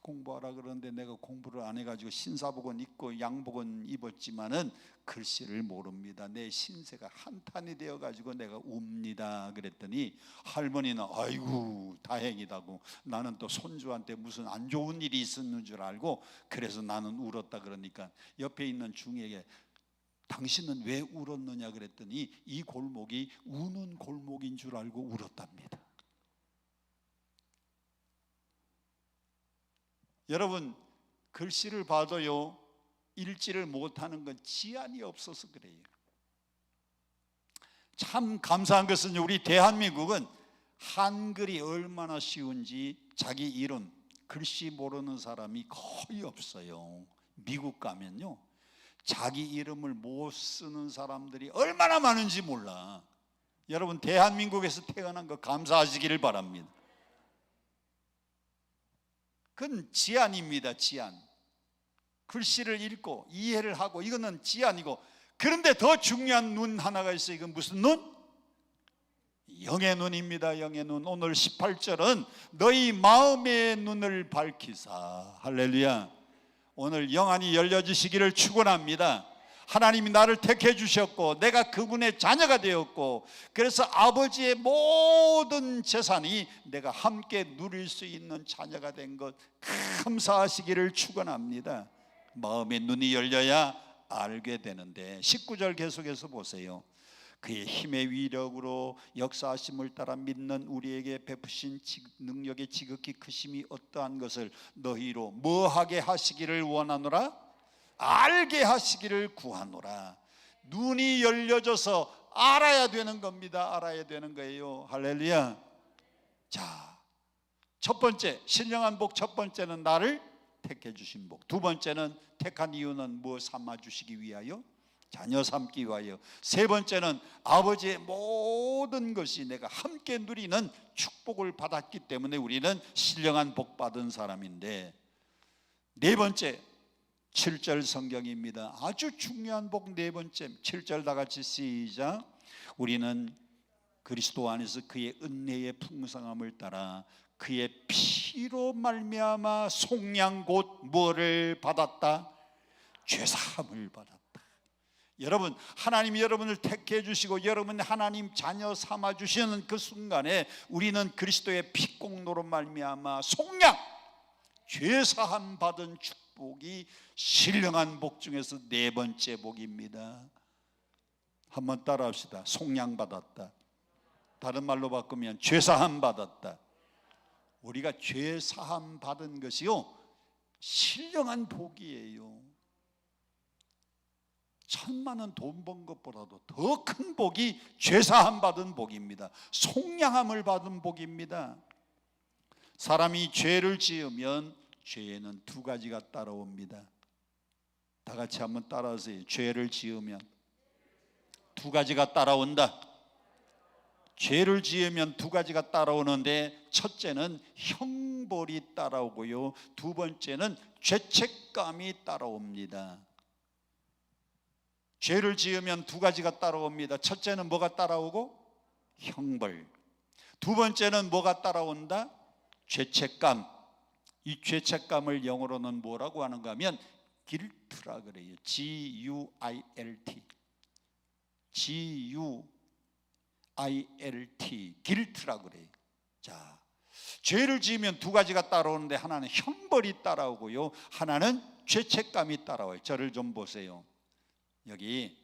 Speaker 2: 공부하라 그러는데 내가 공부를 안 해가지고 신사복은 입고 양복은 입었지만은 글씨를 모릅니다. 내 신세가 한탄이 되어가지고 내가 웁니다. 그랬더니 할머니는 아이고 다행이다고, 나는 또 손주한테 무슨 안 좋은 일이 있었는 줄 알고 그래서 나는 울었다. 그러니까 옆에 있는 중에게 당신은 왜 울었느냐 그랬더니 이 골목이 우는 골목인 줄 알고 울었답니다. 여러분, 글씨를 봐도요 읽지를 못하는 건 지안이 없어서 그래요. 참 감사한 것은 우리 대한민국은 한글이 얼마나 쉬운지 자기 이름 글씨 모르는 사람이 거의 없어요. 미국 가면요 자기 이름을 못 쓰는 사람들이 얼마나 많은지 몰라. 여러분 대한민국에서 태어난 거 감사하시기를 바랍니다. 그건 지안입니다. 지안. 글씨를 읽고 이해를 하고 이거는 지안이고, 그런데 더 중요한 눈 하나가 있어요. 이건 무슨 눈? 영의 눈입니다. 영의 눈. 오늘 18절은 너희 마음의 눈을 밝히사. 할렐루야. 오늘 영안이 열려지시기를 축원합니다. 하나님이 나를 택해 주셨고 내가 그분의 자녀가 되었고, 그래서 아버지의 모든 재산이 내가 함께 누릴 수 있는 자녀가 된 것 감사하시기를 축원합니다. 마음의 눈이 열려야 알게 되는데, 19절 계속해서 보세요. 그의 힘의 위력으로 역사하심을 따라 믿는 우리에게 베푸신 능력의 지극히 크심이 어떠한 것을 너희로 뭐하게 하시기를 원하노라? 알게 하시기를 구하노라. 눈이 열려져서 알아야 되는 겁니다. 알아야 되는 거예요. 할렐루야. 자, 첫 번째 신령한 복, 첫 번째는 나를 택해 주신 복. 두 번째는 택한 이유는 뭐 삼아 주시기 위하여? 자녀 삼기 위하여. 세 번째는 아버지의 모든 것이 내가 함께 누리는 축복을 받았기 때문에 우리는 신령한 복 받은 사람인데, 네 번째 7절 성경입니다. 아주 중요한 복 네 번째 7절 다 같이 시작. 우리는 그리스도 안에서 그의 은혜의 풍성함을 따라 그의 피로 말미암아 속량 곧 뭐를 받았다? 죄사함을 받았다. 여러분, 하나님이 여러분을 택해 주시고 여러분 하나님 자녀 삼아 주시는 그 순간에 우리는 그리스도의 피공로로 말미암아 속량, 죄사함 받은 축복이 신령한 복 중에서 네 번째 복입니다. 한번 따라합시다. 속량 받았다. 다른 말로 바꾸면 죄사함 받았다. 우리가 죄사함 받은 것이요 신령한 복이에요. 1,000만 원 돈 번 것보다도 더 큰 복이 죄사함 받은 복입니다. 속량함을 받은 복입니다. 사람이 죄를 지으면 죄에는 두 가지가 따라옵니다. 다 같이 한번 따라하세요. 죄를 지으면 두 가지가 따라온다. 죄를 지으면 두 가지가 따라오는데, 첫째는 형벌이 따라오고요, 두 번째는 죄책감이 따라옵니다. 죄를 지으면 두 가지가 따라옵니다. 첫째는 뭐가 따라오고? 형벌. 두 번째는 뭐가 따라온다? 죄책감. 이 죄책감을 영어로는 뭐라고 하는가 하면 guilt라 그래요. G-U-I-L-T. G-U-I-L-T. guilt라 그래요. 자, 죄를 지으면 두 가지가 따라오는데 하나는 형벌이 따라오고요, 하나는 죄책감이 따라와요. 저를 좀 보세요. 여기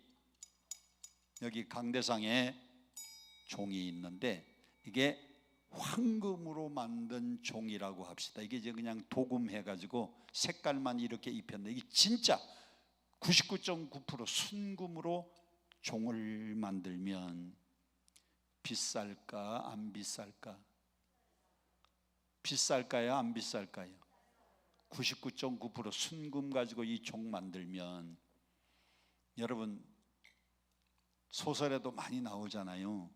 Speaker 2: 강대상에 종이 있는데 이게 황금으로 만든 종이라고 합시다. 이게 이제 그냥 도금해가지고 색깔만 이렇게 입혔는데 이게 진짜 99.9% 순금으로 종을 만들면 비쌀까 안 비쌀까? 비쌀까요 안 비쌀까요? 99.9% 순금 가지고 이 종 만들면, 여러분 소설에도 많이 나오잖아요.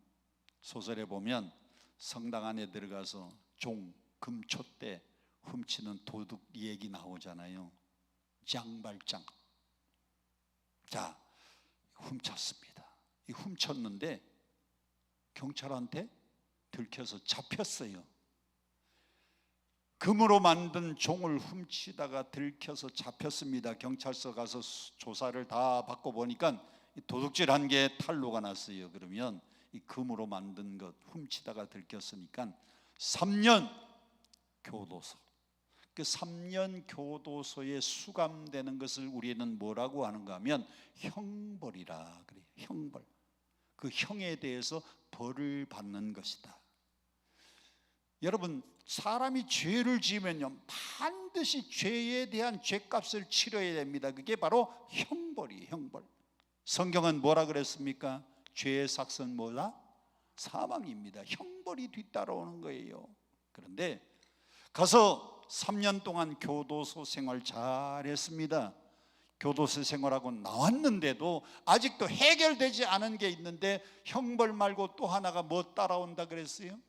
Speaker 2: 소설에 보면 성당 안에 들어가서 종, 금촛대 훔치는 도둑 얘기 나오잖아요. 장발장. 자, 훔쳤습니다. 이 훔쳤는데 경찰한테 들켜서 잡혔어요. 금으로 만든 종을 훔치다가 들켜서 잡혔습니다. 경찰서 가서 조사를 다 받고 보니까 도둑질한 게 탄로가 났어요. 그러면 이 금으로 만든 것 훔치다가 들켰으니까 3년 교도소. 그 3년 교도소에 수감되는 것을 우리는 뭐라고 하는가 하면 형벌이라 그래요. 형벌. 그 형에 대해서 벌을 받는 것이다. 여러분, 사람이 죄를 지으면요 반드시 죄에 대한 죄값을 치러야 됩니다. 그게 바로 형벌이에요. 형벌. 성경은 뭐라 그랬습니까? 죄의 삭은 뭐다? 사망입니다. 형벌이 뒤따라오는 거예요. 그런데 가서 3년 동안 교도소 생활 잘했습니다. 교도소 생활하고 나왔는데도 아직도 해결되지 않은 게 있는데, 형벌 말고 또 하나가 뭐 따라온다 그랬어요?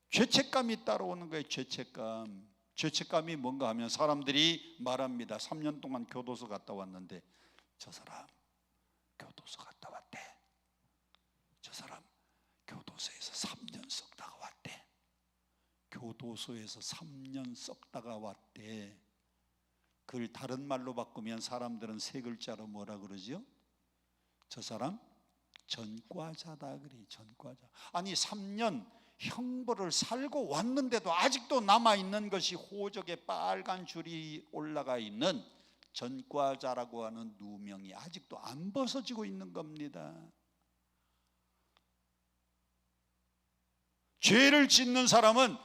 Speaker 2: 죄책감이 따라오는 거예요. 죄책감. 죄책감이 뭔가 하면 사람들이 말합니다. 3년 동안 교도소 갔다 왔는데 저 사람 교도소 갔다 왔대. 저 사람 교도소에서 3년 썩다가 왔대. 교도소에서 3년 썩다가 왔대. 그걸 다른 말로 바꾸면 사람들은 세 글자로 뭐라 그러죠? 저 사람 전과자다 그래. 전과자. 아니 3년 형벌을 살고 왔는데도 아직도 남아있는 것이 호적에 빨간 줄이 올라가 있는 전과자라고 하는 누명이 아직도 안 벗어지고 있는 겁니다. 죄를 짓는 사람은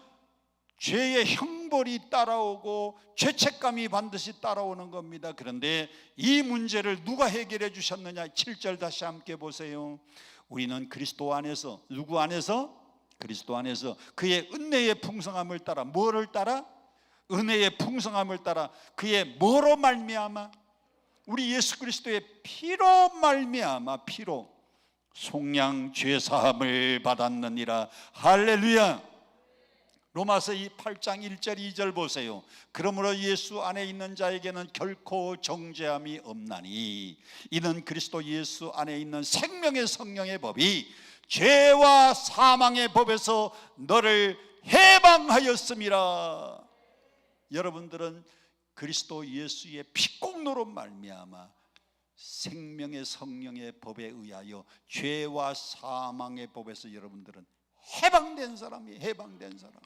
Speaker 2: 죄의 형벌이 따라오고 죄책감이 반드시 따라오는 겁니다. 그런데 이 문제를 누가 해결해 주셨느냐? 7절 다시 함께 보세요. 우리는 그리스도 안에서, 누구 안에서? 그리스도 안에서 그의 은혜의 풍성함을 따라, 뭐를 따라? 은혜의 풍성함을 따라 그의 뭐로 말미암아? 우리 예수 그리스도의 피로 말미암아, 피로 속량 죄사함을 받았느니라. 할렐루야. 로마서 8장 1절 2절 보세요. 그러므로 예수 안에 있는 자에게는 결코 정죄함이 없나니 이는 그리스도 예수 안에 있는 생명의 성령의 법이 죄와 사망의 법에서 너를 해방하였음이라. 여러분들은 그리스도 예수의 피공로로 말미암아 생명의 성령의 법에 의하여 죄와 사망의 법에서 여러분들은 해방된 사람이, 해방된 사람.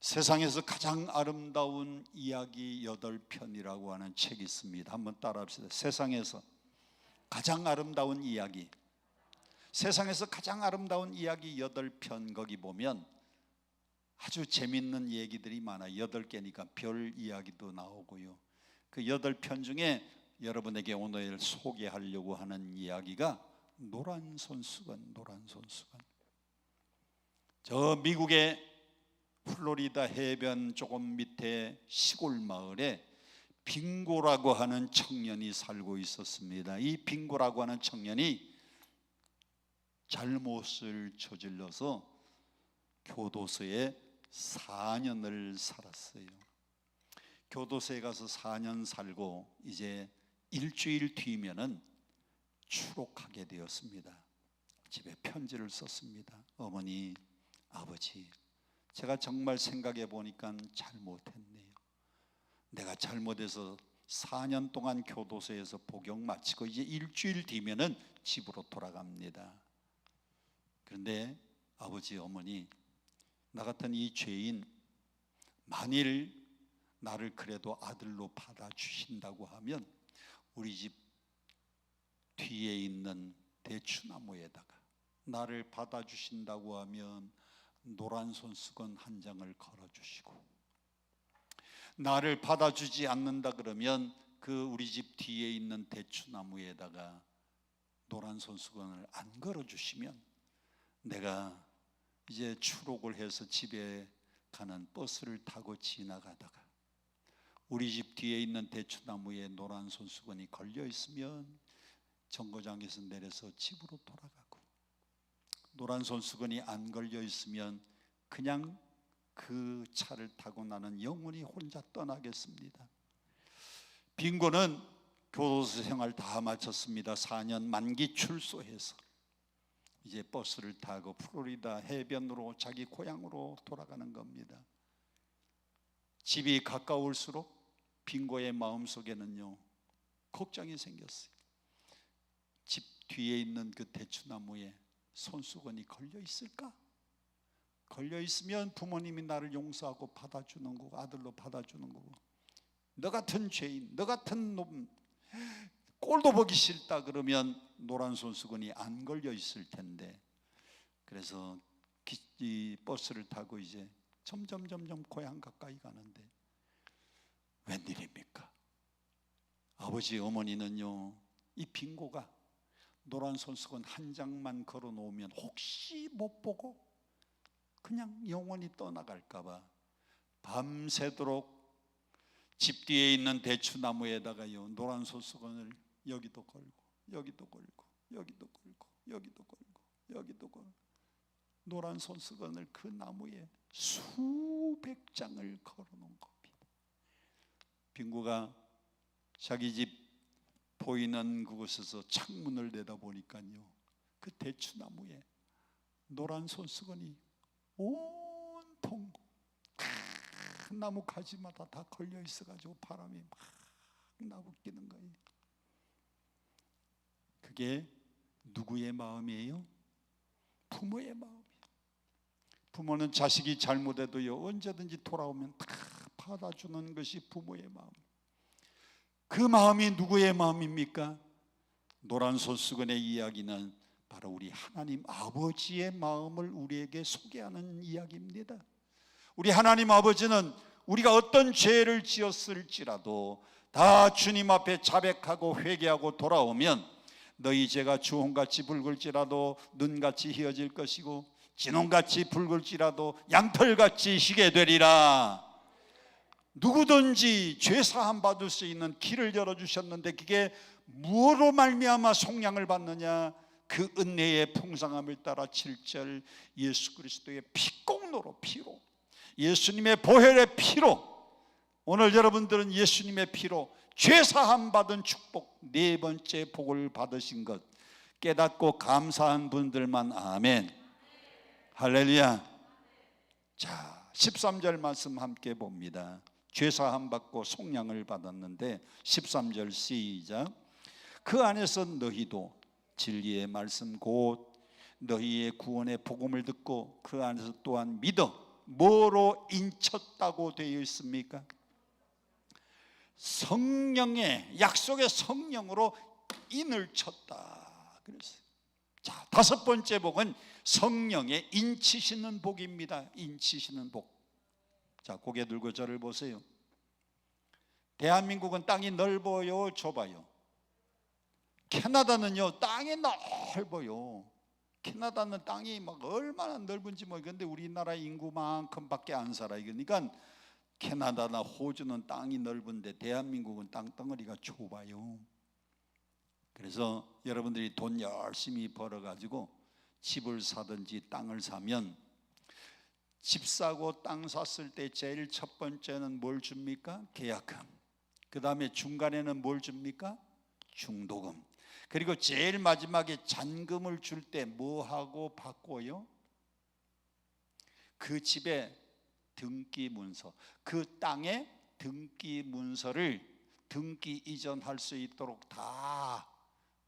Speaker 2: 세상에서 가장 아름다운 이야기 8편이라고 하는 책이 있습니다. 한번 따라합시다. 세상에서 가장 아름다운 이야기. 세상에서 가장 아름다운 이야기 8편, 거기 보면 아주 재밌는 얘기들이 많아요. 8개니까 별 이야기도 나오고요. 그 8편 중에 여러분에게 오늘 소개하려고 하는 이야기가 노란 손수건, 노란 손수건. 저 미국의 플로리다 해변 조금 밑에 시골 마을에 빙고라고 하는 청년이 살고 있었습니다. 이 빙고라고 하는 청년이 잘못을 저질러서 교도소에 4년을 살았어요. 교도소에 가서 4년 살고 이제 일주일 뒤면은 추록하게 되었습니다. 집에 편지를 썼습니다. 어머니, 아버지, 제가 정말 생각해 보니까 잘못했네요. 내가 잘못해서 4년 동안 교도소에서 복역 마치고 이제 일주일 뒤면은 집으로 돌아갑니다. 그런데 아버지, 어머니, 나 같은 이 죄인 만일 나를 그래도 아들로 받아주신다고 하면 우리 집 뒤에 있는 대추나무에다가 나를 받아주신다고 하면 노란 손수건 한 장을 걸어주시고, 나를 받아주지 않는다 그러면 그 우리 집 뒤에 있는 대추나무에다가 노란 손수건을 안 걸어주시면 내가 이제 추록을 해서 집에 가는 버스를 타고 지나가다가 우리 집 뒤에 있는 대추나무에 노란 손수건이 걸려 있으면 정거장에서 내려서 집으로 돌아가고, 노란 손수건이 안 걸려 있으면 그냥 그 차를 타고 나는 영원히 혼자 떠나겠습니다. 빙고는 교도소 생활 다 마쳤습니다. 4년 만기 출소해서 이제 버스를 타고 플로리다 해변으로 자기 고향으로 돌아가는 겁니다. 집이 가까울수록 빙고의 마음속에는요 걱정이 생겼어요. 집 뒤에 있는 그 대추나무에 손수건이 걸려 있을까? 걸려 있으면 부모님이 나를 용서하고 받아주는 거고, 아들로 받아주는 거고, 너 같은 죄인, 너 같은 놈 꼴도 보기 싫다 그러면 노란 손수건이 안 걸려 있을 텐데, 그래서 이 버스를 타고 이제 점점 고향 가까이 가는데 웬일입니까? 아버지, 어머니는요 이 빙고가 노란 손수건 한 장만 걸어 놓으면 혹시 못 보고 그냥 영원히 떠나갈까 봐 밤새도록 집 뒤에 있는 대추나무에다가요 노란 손수건을 여기도 걸고 여기도 걸고 여기도 걸고 여기도 걸고 여기도 걸고 노란 손수건을 그 나무에 수백 장을 걸어 놓은 겁니다. 빙고가 자기 집 보이는 그곳에서 창문을 내다보니까요 그 대추나무에 노란 손수건이 온통 큰 나무 가지마다 다 걸려 있어가지고 바람이 막 나부끼는 거예요. 그게 누구의 마음이에요? 부모의 마음이에요. 부모는 자식이 잘못해도요 언제든지 돌아오면 다 받아주는 것이 부모의 마음. 그 마음이 누구의 마음입니까? 노란 손수건의 이야기는 바로 우리 하나님 아버지의 마음을 우리에게 소개하는 이야기입니다. 우리 하나님 아버지는 우리가 어떤 죄를 지었을지라도 다 주님 앞에 자백하고 회개하고 돌아오면 너희 죄가 주홍같이 붉을지라도 눈같이 희어질 것이고 진홍같이 붉을지라도 양털같이 희게 되리라. 누구든지 죄 사함 받을 수 있는 길을 열어주셨는데 그게 무엇으로 말미암아 속량을 받느냐? 그 은혜의 풍성함을 따라 7절 예수 그리스도의 피공로로 피로, 예수님의 보혈의 피로, 오늘 여러분들은 예수님의 피로 죄 사함 받은 축복, 네 번째 복을 받으신 것 깨닫고 감사한 분들만 아멘. 할렐루야. 자, 13절 말씀 함께 봅니다. 죄 사함 받고 속량을 받았는데 13절 시작. 그 안에서 너희도 진리의 말씀 곧 너희의 구원의 복음을 듣고 그 안에서 또한 믿어 뭐로 인쳤다고 되어 있습니까? 성령의 약속의 성령으로 인을 쳤다 그랬어요. 자, 다섯 번째 복은 성령의 인치시는 복입니다. 인치시는 복. 자, 고개 들고 저를 보세요. 대한민국은 땅이 넓어요, 좁아요? 캐나다는요, 땅이 넓어요. 캐나다는 땅이 막 얼마나 넓은지 모르겠는데 우리나라 인구만큼밖에 안 살아요. 그러니까 캐나다나 호주는 땅이 넓은데 대한민국은 땅덩어리가 좁아요. 그래서 여러분들이 돈 열심히 벌어가지고 집을 사든지 땅을 사면 집 사고 땅 샀을 때 제일 첫 번째는 뭘 줍니까? 계약금. 그 다음에 중간에는 뭘 줍니까? 중도금. 그리고 제일 마지막에 잔금을 줄 때 뭐하고 바꿔요? 그 집에 등기 문서, 그 땅에 등기 문서를 등기 이전할 수 있도록 다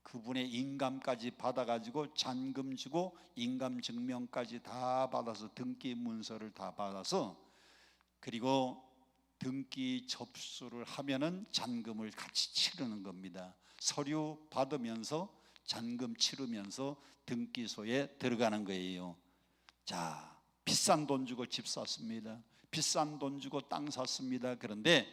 Speaker 2: 그분의 인감까지 받아가지고 잔금 주고 인감 증명까지 다 받아서 등기 문서를 다 받아서 그리고 등기 접수를 하면은 잔금을 같이 치르는 겁니다. 서류 받으면서 잔금 치르면서 등기소에 들어가는 거예요. 자, 비싼 돈 주고 집 샀습니다. 비싼 돈 주고 땅 샀습니다. 그런데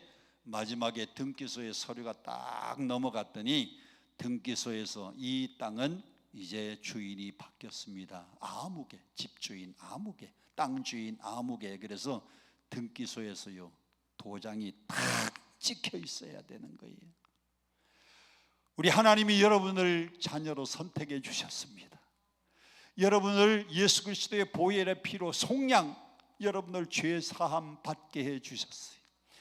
Speaker 2: 마지막에 등기소에 서류가 딱 넘어갔더니 등기소에서 이 땅은 이제 주인이 바뀌었습니다. 아무개, 집주인 아무개, 땅 주인 아무개. 그래서 등기소에서요 도장이 딱 찍혀 있어야 되는 거예요. 우리 하나님이 여러분을 자녀로 선택해 주셨습니다. 여러분을 예수 그리스도의 보혈의 피로 속량, 여러분을 죄 사함 받게 해 주셨어요.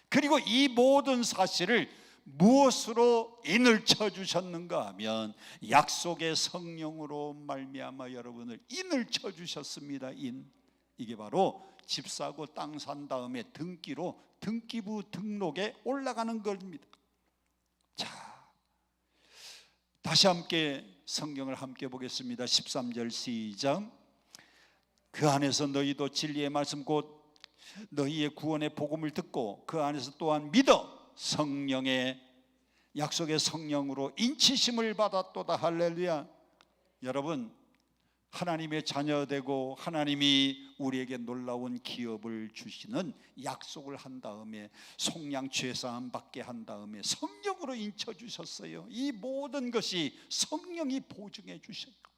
Speaker 2: 그리고 이 모든 사실을 무엇으로 인을 쳐 주셨는가 하면 약속의 성령으로 말미암아 여러분을 인을 쳐 주셨습니다. 인. 이게 바로 집 사고 땅 산 다음에 등기로 등기부 등록에 올라가는 겁니다. 자, 다시 함께 성경을 함께 보겠습니다. 13절 시작. 그 안에서 너희도 진리의 말씀 곧 너희의 구원의 복음을 듣고 그 안에서 또한 믿어 성령의 약속의 성령으로 인치심을 받았도다. 할렐루야. 여러분, 하나님의 자녀되고 하나님이 우리에게 놀라운 기업을 주시는 약속을 한 다음에 속량 죄사함 받게 한 다음에 성령으로 인쳐 주셨어요. 이 모든 것이 성령이 보증해 주셨고,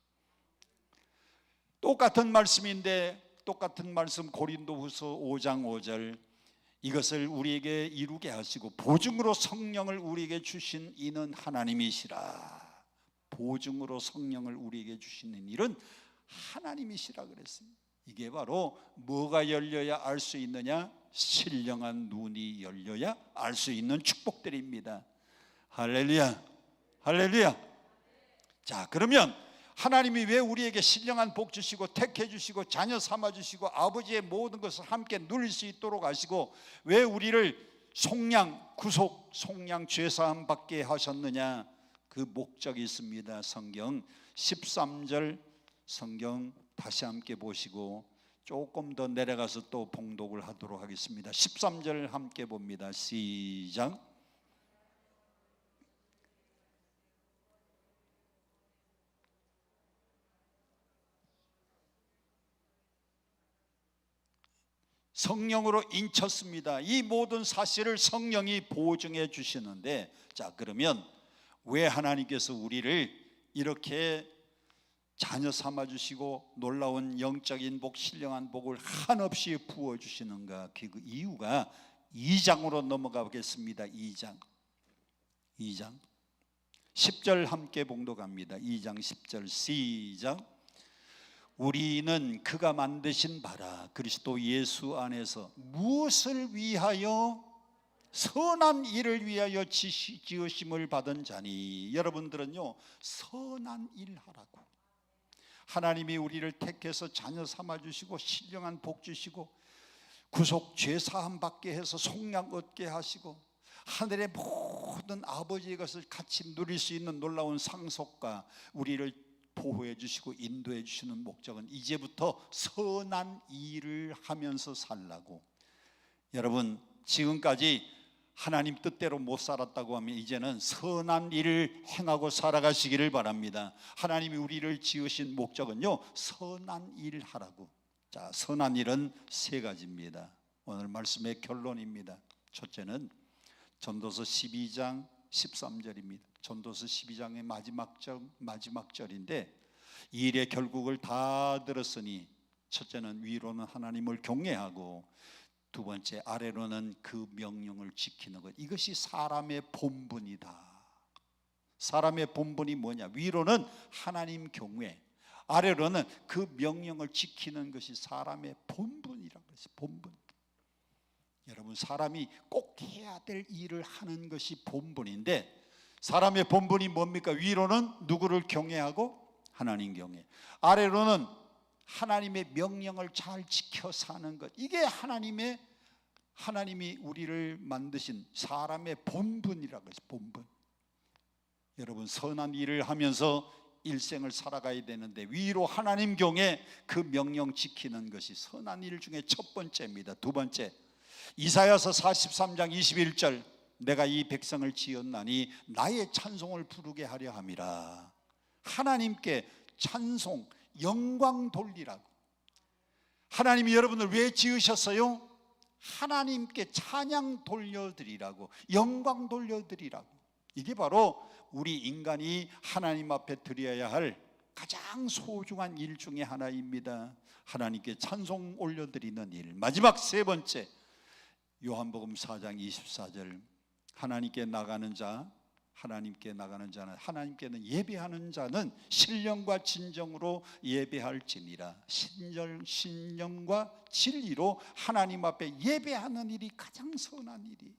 Speaker 2: 똑같은 말씀인데 똑같은 말씀 고린도후서 5장 5절 이것을 우리에게 이루게 하시고 보증으로 성령을 우리에게 주신 이는 하나님이시라. 보증으로 성령을 우리에게 주시는 일은 하나님이시라 그랬습니다. 이게 바로 뭐가 열려야 알 수 있느냐? 신령한 눈이 열려야 알 수 있는 축복들입니다. 할렐루야, 할렐루야. 자, 그러면 하나님이 왜 우리에게 신령한 복 주시고 택해 주시고 자녀 삼아 주시고 아버지의 모든 것을 함께 누릴 수 있도록 하시고 왜 우리를 속량, 구속, 속량, 죄사함 받게 하셨느냐? 그 목적이 있습니다. 성경 13절 성경 다시 함께 보시고 조금 더 내려가서 또 봉독을 하도록 하겠습니다. 13절 함께 봅니다. 시작. 성령으로 인쳤습니다. 이 모든 사실을 성령이 보증해 주시는데, 자, 그러면 왜 하나님께서 우리를 이렇게 자녀 삼아 주시고 놀라운 영적인 복, 신령한 복을 한없이 부어 주시는가? 그 이유가 2장으로 넘어가 보겠습니다. 2장 10절 함께 봉독합니다. 2장 10절 시작. 우리는 그가 만드신 바라 그리스도 예수 안에서 무엇을 위하여? 선한 일을 위하여 지으심을 받은 자니. 여러분들은요, 선한 일 하라고. 하나님이 우리를 택해서 자녀 삼아 주시고 신령한 복 주시고 구속 죄 사함 받게 해서 속량 얻게 하시고 하늘의 모든 아버지의 것을 같이 누릴 수 있는 놀라운 상속과 우리를 보호해 주시고 인도해 주시는 목적은 이제부터 선한 일을 하면서 살라고. 여러분, 지금까지 하나님 뜻대로 못 살았다고 하면 이제는 선한 일을 행하고 살아가시기를 바랍니다. 하나님이 우리를 지으신 목적은요, 선한 일을 하라고. 자, 선한 일은 세 가지입니다. 오늘 말씀의 결론입니다. 첫째는 전도서 12장 13절입니다. 전도서 12장의 마지막 절인데, 이 일의 결국을 다 들었으니 첫째는 위로는 하나님을 경외하고 두 번째 아래로는 그 명령을 지키는 것. 이것이 사람의 본분이다. 사람의 본분이 뭐냐? 위로는 하나님 경외, 아래로는 그 명령을 지키는 것이 사람의 본분이라고 했어요. 본분. 여러분, 사람이 꼭 해야 될 일을 하는 것이 본분인데, 사람의 본분이 뭡니까? 위로는 누구를 경외하고? 하나님 경외. 아래로는 하나님의 명령을 잘 지켜 사는 것. 이게 하나님이 우리를 만드신 사람의 본분이라고 해서 본분. 여러분, 선한 일을 하면서 일생을 살아가야 되는데 위로 하나님 경외, 그 명령 지키는 것이 선한 일 중에 첫 번째입니다. 두 번째, 이사야서 43장 21절. 내가 이 백성을 지었나니 나의 찬송을 부르게 하려 함이라. 하나님께 찬송, 영광 돌리라고. 하나님이 여러분을 왜 지으셨어요? 하나님께 찬양 돌려드리라고, 영광 돌려드리라고. 이게 바로 우리 인간이 하나님 앞에 드려야 할 가장 소중한 일 중에 하나입니다. 하나님께 찬송 올려드리는 일. 마지막 세 번째, 요한복음 4장 24절. 하나님께 나가는 자는 하나님께는 예배하는 자는 신령과 진정으로 예배할지니라. 신령과 진리로 하나님 앞에 예배하는 일이 가장 선한 일이.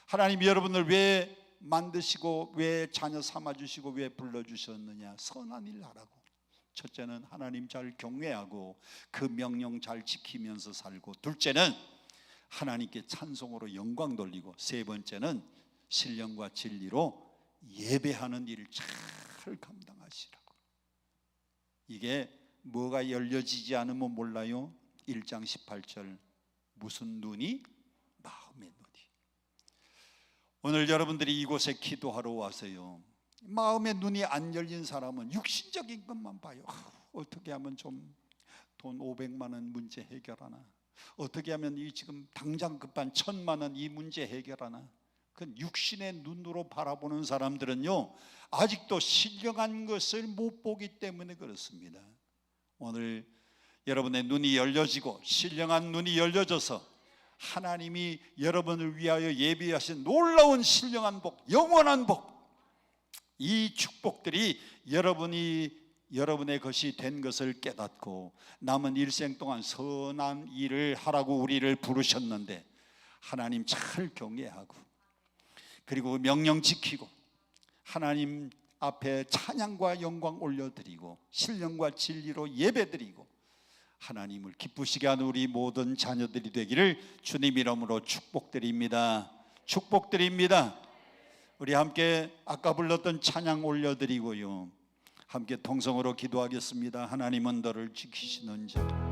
Speaker 2: 하나님이 여러분을 왜 만드시고 왜 자녀 삼아주시고 왜 불러주셨느냐? 선한 일 하라고. 첫째는 하나님 잘 경외하고 그 명령 잘 지키면서 살고, 둘째는 하나님께 찬송으로 영광 돌리고, 세 번째는 신령과 진리로 예배하는 일을 잘 감당하시라고. 이게 뭐가 열려지지 않으면 몰라요? 1장 18절. 무슨 눈이? 마음의 눈이. 오늘 여러분들이 이곳에 기도하러 와서요, 마음의 눈이 안 열린 사람은 육신적인 것만 봐요. 어떻게 하면 좀 돈 500만 원 문제 해결하나? 어떻게 하면 이 지금 당장 급한 1000만 원 이 문제 해결하나? 그 육신의 눈으로 바라보는 사람들은요, 아직도 신령한 것을 못 보기 때문에 그렇습니다. 오늘 여러분의 눈이 열려지고 신령한 눈이 열려져서 하나님이 여러분을 위하여 예비하신 놀라운 신령한 복, 영원한 복, 이 축복들이 여러분의 것이 된 것을 깨닫고 남은 일생 동안 선한 일을 하라고 우리를 부르셨는데, 하나님 잘 경외하고 그리고 명령 지키고 하나님 앞에 찬양과 영광 올려드리고 신령과 진리로 예배드리고 하나님을 기쁘시게 하는 우리 모든 자녀들이 되기를 주님 이름으로 축복드립니다. 축복드립니다. 우리 함께 아까 불렀던 찬양 올려드리고요, 함께 통성으로 기도하겠습니다. 하나님은 너를 지키시는 자